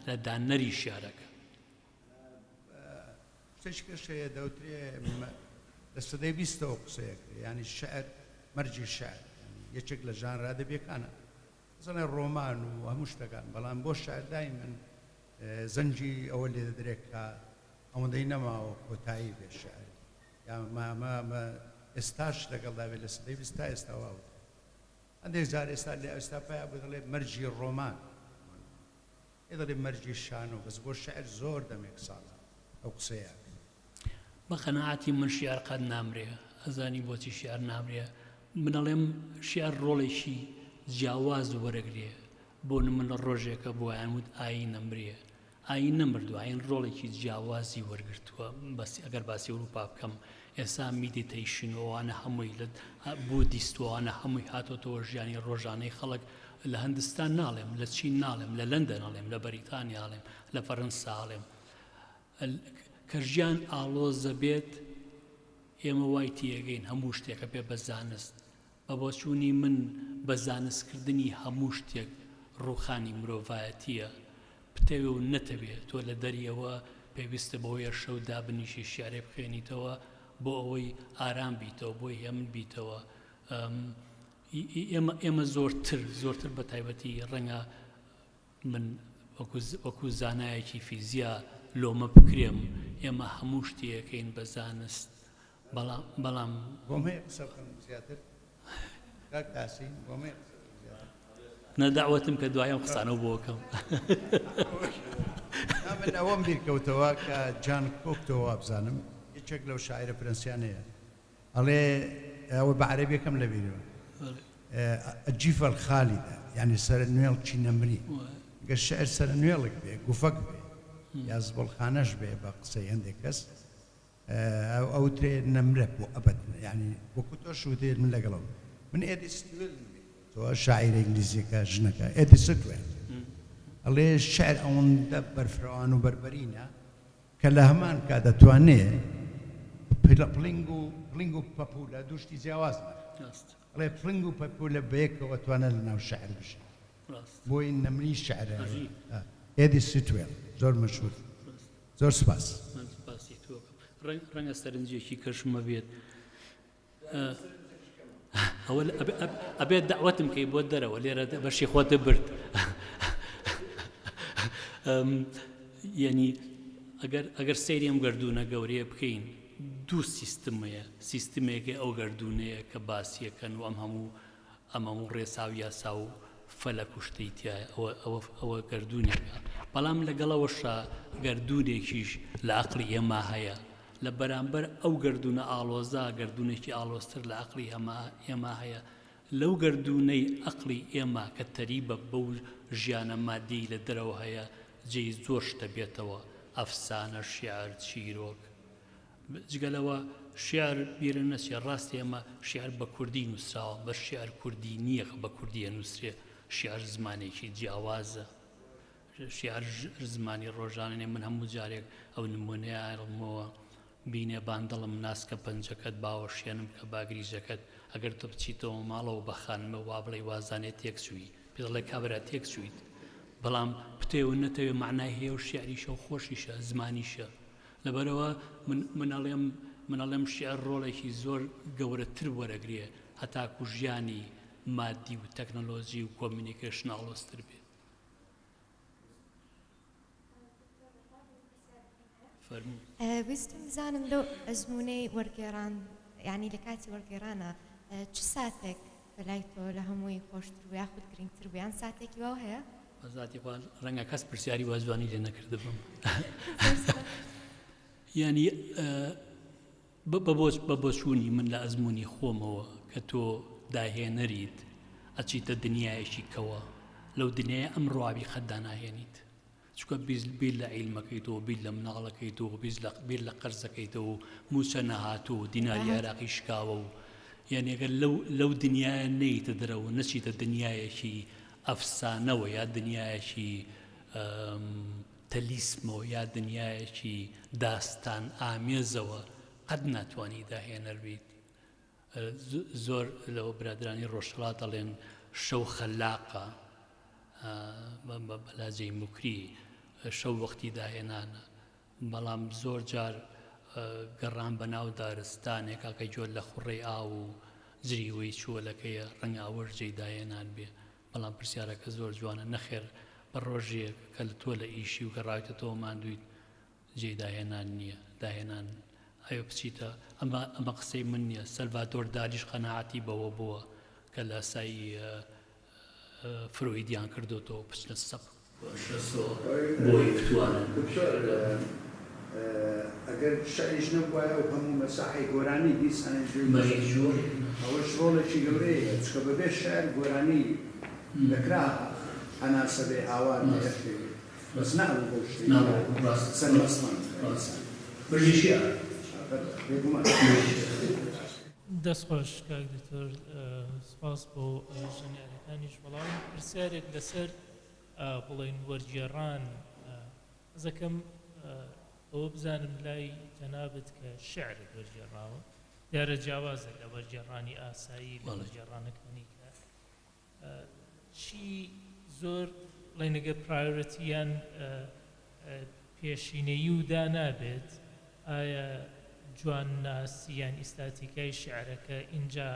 لە دانەری شێعرەکە شتێکەشەیە دەوترێ لە سەدەی 20ەوە قسەیەکرێ ینی شەعر مەرجی شەعر یەکێک لە ژانرادەبیەکانە زەنە ڕۆمان و هەموو شتەکان بەڵام بۆ شەعر دایمەن زەنجی ئەوە لێ دەدرێت کە ئەوەندەی نەماوە کۆتایی بێ شەعر مامە ئێستاش لەگەڵدا بێت لە سەدەی 20 تا ئێستاوا هەندێک جار ئێستا لێ ئێستا پیا بۆ دەڵێ مەرجی ڕۆمان ێ دەڵێ مەرجی شانۆ بەس بۆ شەعر زۆر دەمێک ساڵە ئەو قسەیە بە خەناعەتی من شیعر قەت نامرێ ئەزانی بۆچی شیعر نامرێ منەڵێم شیعر ڕۆڵێکی جیاواز وەرەگرێ بۆ من ڕۆژێکە بۆ یانوت ئاین نەمرێ ئاین نەمردووە ئاین ڕۆڵێکی جیاوازی وەرگرتووە بەسی ئەگەر باسی ئەوروپا بکەم ئێستا میدیتەیشنەوەوانە هەمووی بۆ دیستوانە هەمووی هاتۆتەوە ژیانی ڕۆژانەی خەڵک لە هەندستان ناڵێم لە چین ناڵێم لە لەندەن ناڵێم لە بەریتانیا ناڵێم لە فەرەنسا ناڵێم کە ژیان ئاڵۆزە بێت ئێمە وای تێگەین هەموو شتێکە بێ بە زانست بە بۆچوونی من بە زانستکردنی هەموو شتێک ڕووخانی مرۆڤایەتیە بتەوێ و نەتەوێت تۆ لە دەریەوە پێویستە بەوەیە شەو دابنیشی شیعرێ بخوێنیتەوە بۆ ئەوەی ئارام بیتەوە بۆی هێمن بیتەوە ئێمە زۆرتر بە تایبەتی ڕەنگە من وەکو زانایەکی فیزیا لۆمە بکرێم ئێمە هەموو شتێکەکەین بە زانست بەڵام بۆم هەیە قسە بکەم زیاتر کاک تاسین بۆم هەیە نەداوەتم کە دوایم قسانەوە بۆ بکەم من ئەوەم بیرکەوتەوە کە جان کۆکتەوە بزانم یەکێک لەو شاعرە فرەنسیانەیە ئەڵێ ئەوە بە عەرەبیەکەم لە بیرەوە الجیفە الخالیدە یعنی سەرە نوێڵ چی نەمری گە شەعر سەرە نوێڵێک بێ گوفەک بێ یا زبڵخانەش بێ بە قسەی هەندێک کەس ئەو ترێ نەمرە بۆ ئەبەد یعنی وەکو تۆش وتێت من لەگەڵەوە من ئێدی ستوێل تۆ شاعیرە ئینگلیزیەکە ژنەکە ئێدی ستوێل ئەڵێ شعر ئەوەندە بەرفرەوان و بەربەرینە کە لە هەمان کا دەتوانێت پڵنگ و پەپولە دووشتی جیاواز ئەڵێ پڵنگ و پەپولە بەیەکەوە توانە لە ناو شعر بشێ ڕاست بۆی نەمری شعر عجیب. ئێدی سوتوێل زۆر مەشهور زۆر سپاس من سپاسی تۆکەم ڕەنگە سەرنجێکی کەشمە بێت ئەوە ئەبێت داوەتم کەی بۆ دەرەوە لێرە بەشی خۆتە برد یعنی ئەگەر سەیری ئەم گەردوونە گەورەیە بکەین دوو سیستمەیە سیستمێکی ئەو گەردوونەیە کە باسیەکەن و ئەم هەموو ڕێسا و یاسا و فەلەک و شتەی تایە ئەوە گەردوونێکە بەڵام لەگەڵەوەشە گەردوونێکیش لە عەقڵی ئێمە هەیە لە بەرامبەر ئەو گەردوونە ئاڵۆزا گەردوونێکی ئاڵۆزتر لە عەقڵی ئێمە هەیە لەو گەردوونەی عەقڵی ئێمە کە تەریبە بەو ژیانە مادی لە دەرەوە هەیە جێی زۆر شتە بێتەوە ئەفسانە شیعر چیرۆک جگەلەوە شیعر بیرە نەچێ ڕاستی ئێمە شیعر بە کوردی نووسراوە بە شیعر کوردی نییە بە کوردیە نووسرێ شیعر زمانێکی جیاوازە شیعر زمانی ڕۆژانێ من هەموو جارێک ئەو نمونەیەڕمەوە بینێ باندەڵم ناسکە پەنجەکەت باوە شێنم کە باگریژەکەت ئەگەر تۆ بچیتەوە ماڵەوە بەخانمە وا بڵێ وازانێت تێک چووی پێڵێ کابرا تێک چویت بەڵام پتێوە نەتەوێ معنای هەیە و شیعریشە و خۆشیشە زمانیشە لەبەرەوە منەڵێم شیعر ڕۆڵێکی زۆر گەورەتر وەرەگرێ هەتاکو ژیانی مادی و تەکنەلۆژی و کۆمیونیکیشن ئاڵۆزتر بێت ویستم بزانم لەو ئەزمونەی وەرگێڕان یعنی لە کاتی وەرگێڕانە چ ساتێک بەلای تۆ لە هەمووی خۆشتر و یاخود گرنگتر بوو یان ساتێکی وا هەیە؟ بەزاتی خوان ڕەنگە کەس پرسیاری وازوانی لێ نەکردبم ینی بە بۆچوونی من لە ئەزمموی خۆمەوە کە تۆ داهێنەریت ئەچیتە دنیایەکی کەوە لەو دنیای ئەم ڕواوی خەتدا ناهێنیت چکە بیر لە عیلمەکەیتەوە بیر لە مناڵەکەیتەوە بیر لە قەرزەکەیتەوە و موچە نەهاتوو دیناری عێراقی شکاوە و یعنی ئەگەر لەو دنیایە نەیتە دەرەوە نەچیتە دنیایەکی ئەفسانەوە یا دنیایەکی تەلیسمەوە یا دنیایەکی داستان ئامێزەوە قەت ناتوانی داهێنەر بیت زۆر لەوە برادرانی ڕۆژهەڵات دەڵێن شەو خەلاقە بەلاجەی موکری شەو وەختی داهێنانە بەڵام زۆر جار گەڕان بە ناو دارستانێکا کە جۆر لە خوڕێی ئاو و جریوەی چووەلەکەیە ڕەنگە ئەوەرجەی داهێنان بێ بەڵام پرسیارەکە زۆر جوانە نەخێر بە ڕۆژێک کە لە تۆ لە ئیشی و گەڕاویتە تۆ ماندوویت جێی داهێنان نییە داهێنان ئەوە بچیتە ئەمە قسەی من نییە سەلڤادۆر دالیش قەناعەتی بەوە بووە کە لە سایی فرۆیدیان کردوتەوە پچنە سەق بۆی بتوانن ئەگەر شعریش نەبوایە و هەموو مەساحی گۆرانی دیسانە ئەوەش ڕۆڵێکی گەورەیە چکە بەبێ شعر گۆرانی دەکرا هەناسە بێ ئاوار بەس نابوو بۆ شتێک سەرمەسمان بژیشیە دەست خۆش کاک دکتۆر سپاس بۆ ژەنیارەکانیش بەڵام پرسیارێک لەسەر بڵێن وەرگێڕان ئەزەکەم ئەوە بزانم لای جەنابەت کە شیعرت وەرگێڕاوە دیارە جیاوازە لە وەرگێڕانی ئاسایی لە وەرگێڕانەکانی کە چی زۆر بڵێنەگە پرایۆرەتیان پێشینەیی و دانابێت ئایا جوان ناسییان ئیستاتیکای شعرەکە اینجا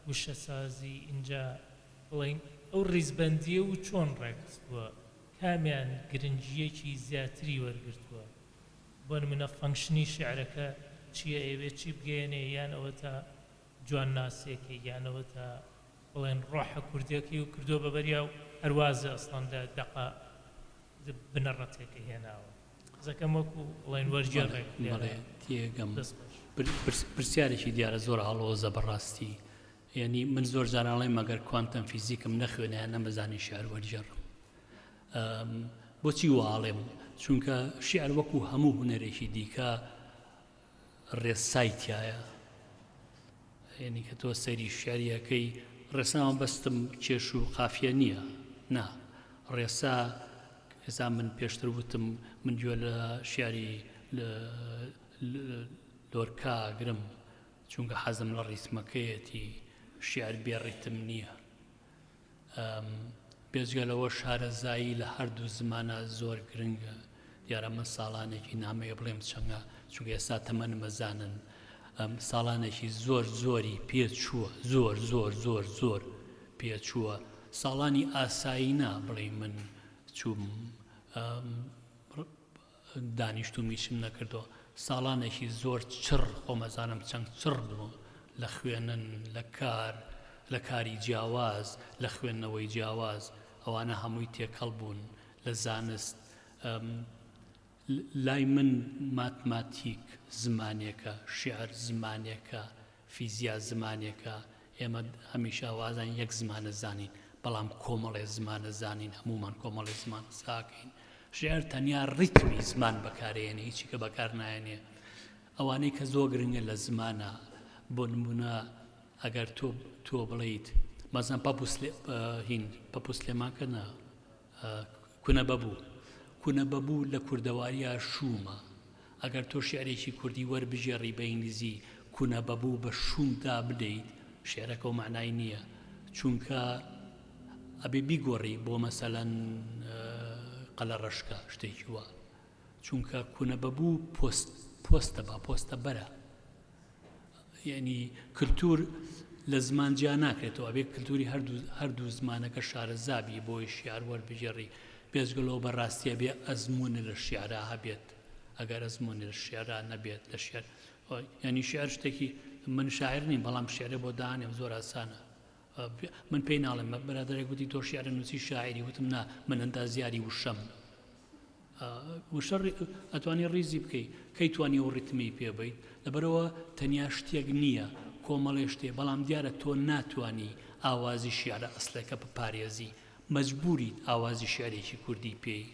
وشەسازی اینجا بڵین ئەو ڕیزبەندیە و چۆن ڕێکخستووە کامیان گرنگیەکی زیاتری وەرگرتووە بۆ نمونە فەنکشنی شعرەکە چییە ئەوێ چی بگەێنێ یان ئەوە تا جوان ناسێکی یانەوە تا بڵێن ڕۆحە کوردیەکەی و کردووە بەبەریا و هەروازە ئەسڵان لە دەقا بنەڕەتێکە هێناوە زەکەم وەکو بڵێن وەرگێڕێک تێگەم پرسیارێکی دیارە زۆر هەڵۆزە بەڕاستی یعنی من زۆر جارانڵێ مەگەر کوانتەم فیزیکم نەخوێنیان نەمەزانی شعر وەرگێڕم بۆچی واڵێم چونکە شعر وەکو هەموو هونەرێکی دیکە ڕێسایتایە یعنی کە تۆ سەری شعریەکەی ڕێساوە بەستم کێش و قافیە نییە نا ڕێسا ئێستا من پێشتر وتم من گوێ لە شیاری لۆرکا گرم چونکە حەزم لە ڕیتمەکەیەتی شیعر بێ ڕیتم نییە پێشگەلەوە شارەزایی لە هەردوو زمانە زۆر گرنگە دیارە من ساڵانێکی نامەیە بڵێم چەنگە چونکە ئێستا تەمەن مەزانن ساڵانێکی زۆر زۆری پێچووە زۆر پێچووە ساڵانی ئاسایینا بڵێ من چوم دانیشتومیشم نەکردەوە ساڵانێکی زۆر چڕ خۆمەزانم چەند چڕ بوو لە خوێنن لە کاری جیاواز لە خوێندنەوەی جیاواز ئەوانە هەمووی تێکەڵ بوون لە زانست لای من ماتماتیک زمانێکە شێعر زمانێکە فیزیا زمانێکە ئێمە هەمیشە وازان یەک زمانە زانین بەڵام کۆمەڵێ زمانە زانین هەمومان کۆمەڵێ زمان ساکەین شێعر تەنیا ڕیتمی زمان بەکارێنێ هیچی کە بەکار نایەنێ ئەوانەی کە زۆر گرنگە لە زمانە بۆ نمونە ئەگەر تۆ بڵیت مەزان پەپوسلێمانکە نا کونە بەبوو لە کوردەواریە شومە ئەگەر تۆ شێعرێکی کوردی وەربژێڕی بە ئینگلیزی کونە بەبوو بە شومدا بدەیت شێعرەکە و معنای نییە چونکە ئەبێ بیگۆڕی بۆ مەسەلەن قەلە ڕەشکە شتێکی وە چونکە کونە بەبوو پۆستە بەرە یعنی کللتور لە زمان جیا ناکرێتەوە ئەبێ کللتوری هەردوو زمانەکە شارەزابی بۆی شیعر وەربژێڕی پێشگەلەوە بەڕاستیە بێ ئەزمونە لە شیعرا هەبێت ئەگەر ئەزمونە لە شیعرا نەبێت لە شێعر ینی شێعر شتێکی من شاعر نیم بەڵام شێعرە بۆ دانێم زۆر ئاسانە من پێی ناڵێم بەرادەرێک گوتی تۆ شیعرە نووسی شاعری وتم نا من ئەندازیاری وشەم وشە ئەتوانی ڕیزی بکەیت کەی توانی و ڕیتمی پێ بێت لەبەرەوە تەنیا شتێک نییە کۆمەڵێ شتێ بەڵام دیارە تۆ ناتوانی ئاوازی شیعرە ئەسلەکە بپارێزی مەجبوریت ئاوازی شێعرێکی کوردی پێی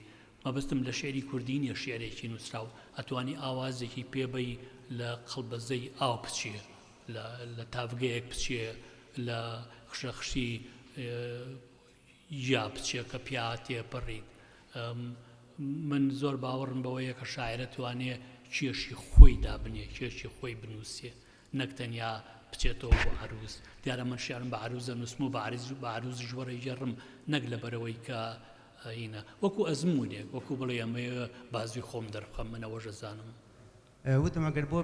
مەبەستم لە شێعری کوردی نیە شێعرێکی نووسراو ئەتوانی ئاوازێکی پێبەی لە قەڵبەزەی ئاو بچێ لە تاڤگەیەک بچێ لە خشەخشی یا بچێ کە پیا تێپەڕیت من زۆر باوەڕم بەوەیە کە شاعرە توانێ کێشی خۆی دابنێ کێشی خۆی بنووسێ نەک تەنیا بچێتەوە بۆ عروس دیارە من شێعرم بە عروزە نووسم و بە عروزی ژوەڕی ژێڕم نەک لەبەرەوەی کە هینە وەکو ئەزمونێک وەکو بڵێ ئەمەیە بازوی خۆم دەربخەم منەوەژە زانم وتم ئەگەر بۆ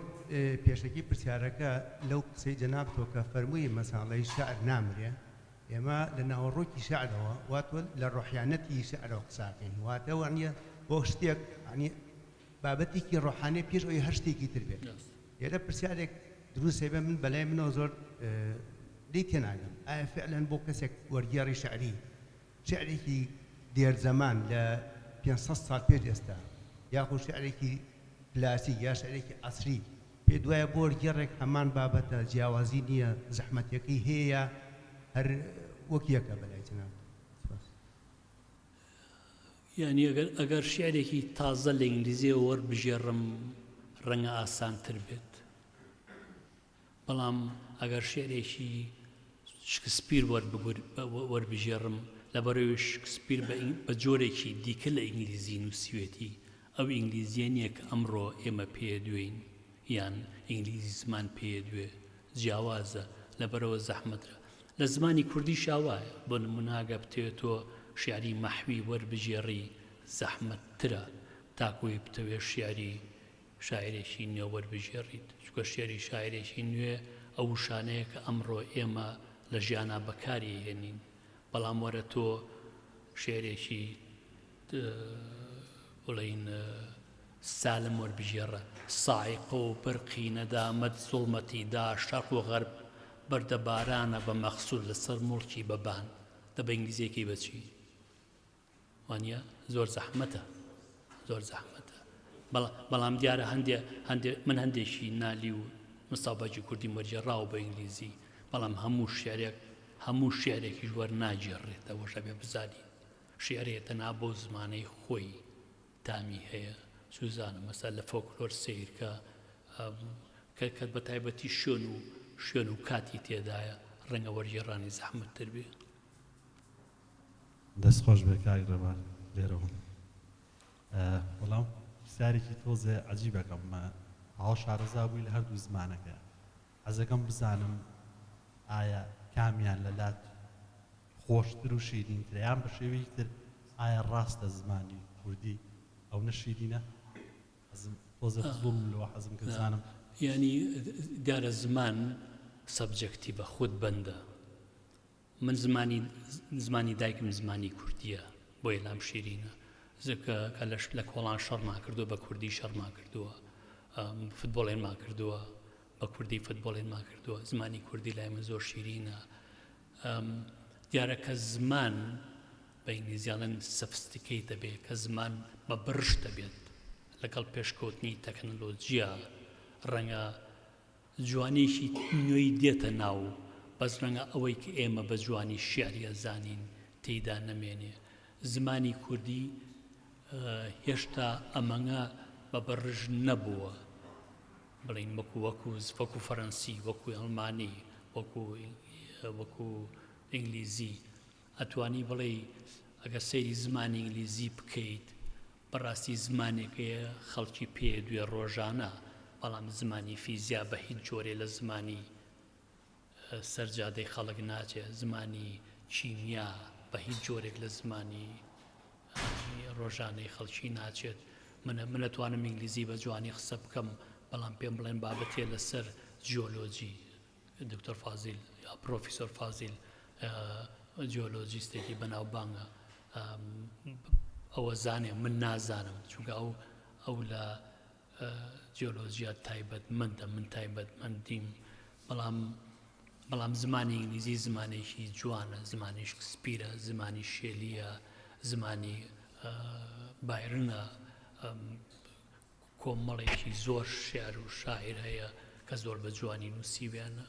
پێشەکی پرسیارەکە لەو قسەی جەناب تۆ کە فەرمووی مەساڵەی شەعر نامرێ ئێمە لە ناوەڕۆکی شەعرەوە واتوە لە ڕۆحیانەتی شەعرەوە قساکەین واتە وانە بۆ شتێک بابەتێکی ڕۆحانێ پێش ئەوی هەر شتێکی تر بێت ئێرە پرسیارێک دروست هەبێ من بەلای منەوە زۆر لی تێناگەم ئایا فعلەن بۆ کەسێک وەرگێڕی شەعری شعرێکی دێرزەمان لە 500 ساڵ پێش ئێستا یاخود شعرێکی کلاسیک یا شعرێکی عەسری پێ دوایە بۆ وەرگێڕێک هەمان بابەتە جیاوازی نییە زەحمەتەکەی هەیە هەر وەک یەکە بەلای جەناب یعنی ئەگەر شعرێکی تازە لە ئینگلیزیەوە وەربژێڕم ڕەنگە ئاسانتر بێت بەڵام ئەگەر شعرێکی شکسپیر وەربژێڕم لەبەرەوەی شکسپیر بە جۆرێکی دیکە لە ئینگلیزی نووسیوێتی ئەو ئینگلیزیە نییە کە ئەمڕۆ ئێمە پێ دوێین یان ئینگلیزی زمان پێ دوێ جیاوازە لەبەرەوە زەحمەتە لە زمانی کوردی شاوایە بۆ نموناگە بتێتۆ شیعری مەحوی وەربژێڕی زەحمەتترە تاکوی بتەوێ شیعری شاعرێکی نوێ وەربژێڕیت چونکە شێعری شاعرێکی نوێ ئەو شانەیە کە ئەمڕۆ ئێمە لە ژیانە بەکاری هێنین بەڵام وەرە تۆ شێعرێکی بڵین سالم وەربژێڕە ساعیقە و بەرقی نەدامەت زوڵمەتیدا شەرق و غەرب بەردە بارانە بە مەخسوود لەسەر موڵکی بەبان دە بە ئینگلیزیەکەی بەچی وانە زۆر زەحمەتە زۆر زەحمەتە بەڵام دیارە من هەندێکی نالی و مستەفاجی کوردی وەرجێڕاوە بە ئینگلیزی بەڵام هەموو شێعرێکی ژوەر ناجێڕێت ئەوەشە بێ بزانین شێعرێتە نا بۆ زمانەی خۆی تامی هەیە سوزانە مەسەل لە فۆکلۆر سیرکە کە بە تایبەتی شوێن و کاتی تێدایە ڕەنگە وەرجێڕانی زەحمەتتر بێ دەستخۆش بێ کاک ڕێبار لێرەوە وەڵام پرسیارێکی تۆزێ عەجیبەکەم هاو شارەزا بووی لە هەردوو زمانەکە حەزەکەم بزانم ئایا کامیان لە لات خۆشتر و شیرینتر یان بە شێوەیەکی تر ئایا ڕاستە زمانی کوردی ئەو نەشیرینە حەزم تۆزە زوڵم لەوە حەزم کرد زانم یعنی دیارە زمان سەبجەکتی بە خۆت بەندە من زمانی دایکم زمانی کوردیە بۆیە لام شیرینە زکە کە لە کۆڵان شەڕما کردووە بە کوردی شەڕما کردووە فوتبۆڵێنما کردووە بە کوردی فوتبۆڵێنما کردووە زمانی کوردی لای من زۆر شیرینە دیارە کە زمان بە ئینگلیزیانەن سەفستیکەیت دەبێت کە زمان بە برش دەبێت لەگەڵ پێشکەوتنی تەکنۆلۆجیە ڕەنگە جوانیشی نوێی دێتە ناو بەس ڕەنگە ئەوەی کە ئێمە بە جوانی شیعریە زانین تێیدا نەمێنێ زمانی کوردی هێشتا ئەمەنگە بە بەڕژ نەبووە بڵین وەکو فەڕەنسی وەکو ئەڵمانی وەکو ئینگلیزی ئەتوانی بڵێ ئەگە سەیری زمانی ئینگلیزی بکەیت بەڕاستی زمانێکەیە خەڵکی پێ دوێ ڕۆژانە بەڵام زمانی فیزیا بە هیچ جۆرێ لە زمانی سەرجادەی خەڵک ناچێت زمانی چیمیا بە هیچ جۆرێک لە زمانی ڕۆژانەی خەڵکی ناچێت من نەتوانم ئینگلیزی بە جوانی قسە بکەم بەڵام پێم بڵێن بابەتێ لەسەر جیۆلۆجی دکتۆر فازیل یا پرۆفیسۆر فازیل جیۆلۆجیستێکی بەناوبانگە ئەوە زانێ من نازانم چونکە ئەو لە جیۆلۆژیا تایبەت مندە من تایبەت مندیم بەڵام زمانی ئینگلیزی زمانێکی جوانە زمانی شکسپیرە زمانی شێلیە زمانی بایرنە کۆمەڵێکی زۆر شێعر و شاعیر هەیە کە زۆر بە جوانی نووسیویانە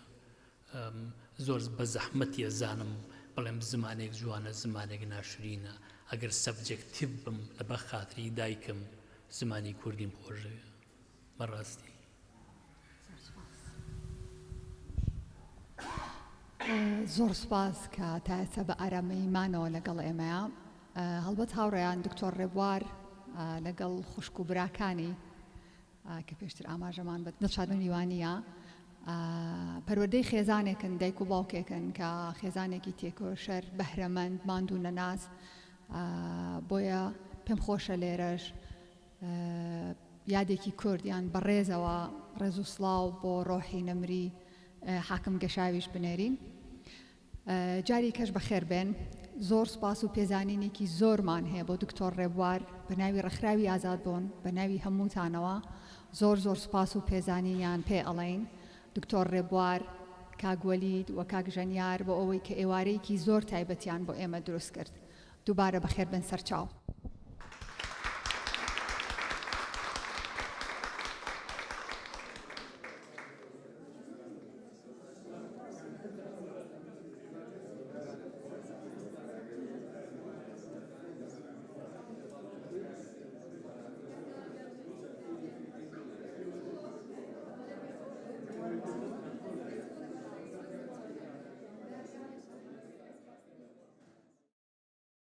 زۆر بە زەحمەتیە زانم بەڵێم زمانێک جوانە زمانێک ناشرینە ئەگەر سەبجەکتیڤ بم لە بە خاتری دایکم زمانی کوردیم خۆشەوێ بەڕاستی زۆر سپاس کە تا ئێستا بە ئارامەیمانەوە لەگەڵ ئێمەیە هەڵبەت هاوڕێیان دکتۆر ڕێبوار لەگەڵ خوشک و براکانی کە پێشتر ئاماژەمان بە دڵشاد میوانیە پەروەردەی خێزانێکن دایک و باوکێکن کە خێزانێکی تێکۆشەر بەهرەمەند ماند و نەناس بۆیە پێم خۆشە لێرەش یادێکی کوردیان بەڕێزەوە ڕێز و سڵاو بۆ ڕۆحی نەمری حاکم گەشاویش بنێرین جاری کەش بەخێر بێن زۆر سپاس و پێزانینێکی زۆرمان هەیە بۆ دکتۆر ڕێبوار بە ناوی ڕێکخراوی ئازاد بوون بە ناوی هەمووتانەوە زۆر سپاس و پێزانینیان پێ ئەڵێین دکتۆر ڕێبوار کاگوەلید و کاگژەنیار بۆ ئەوەی کە ئێوارەیەکی زۆر تایبەتیان بۆ ئێمە دروست کرد دووبارە بەخێر بن سەرچاو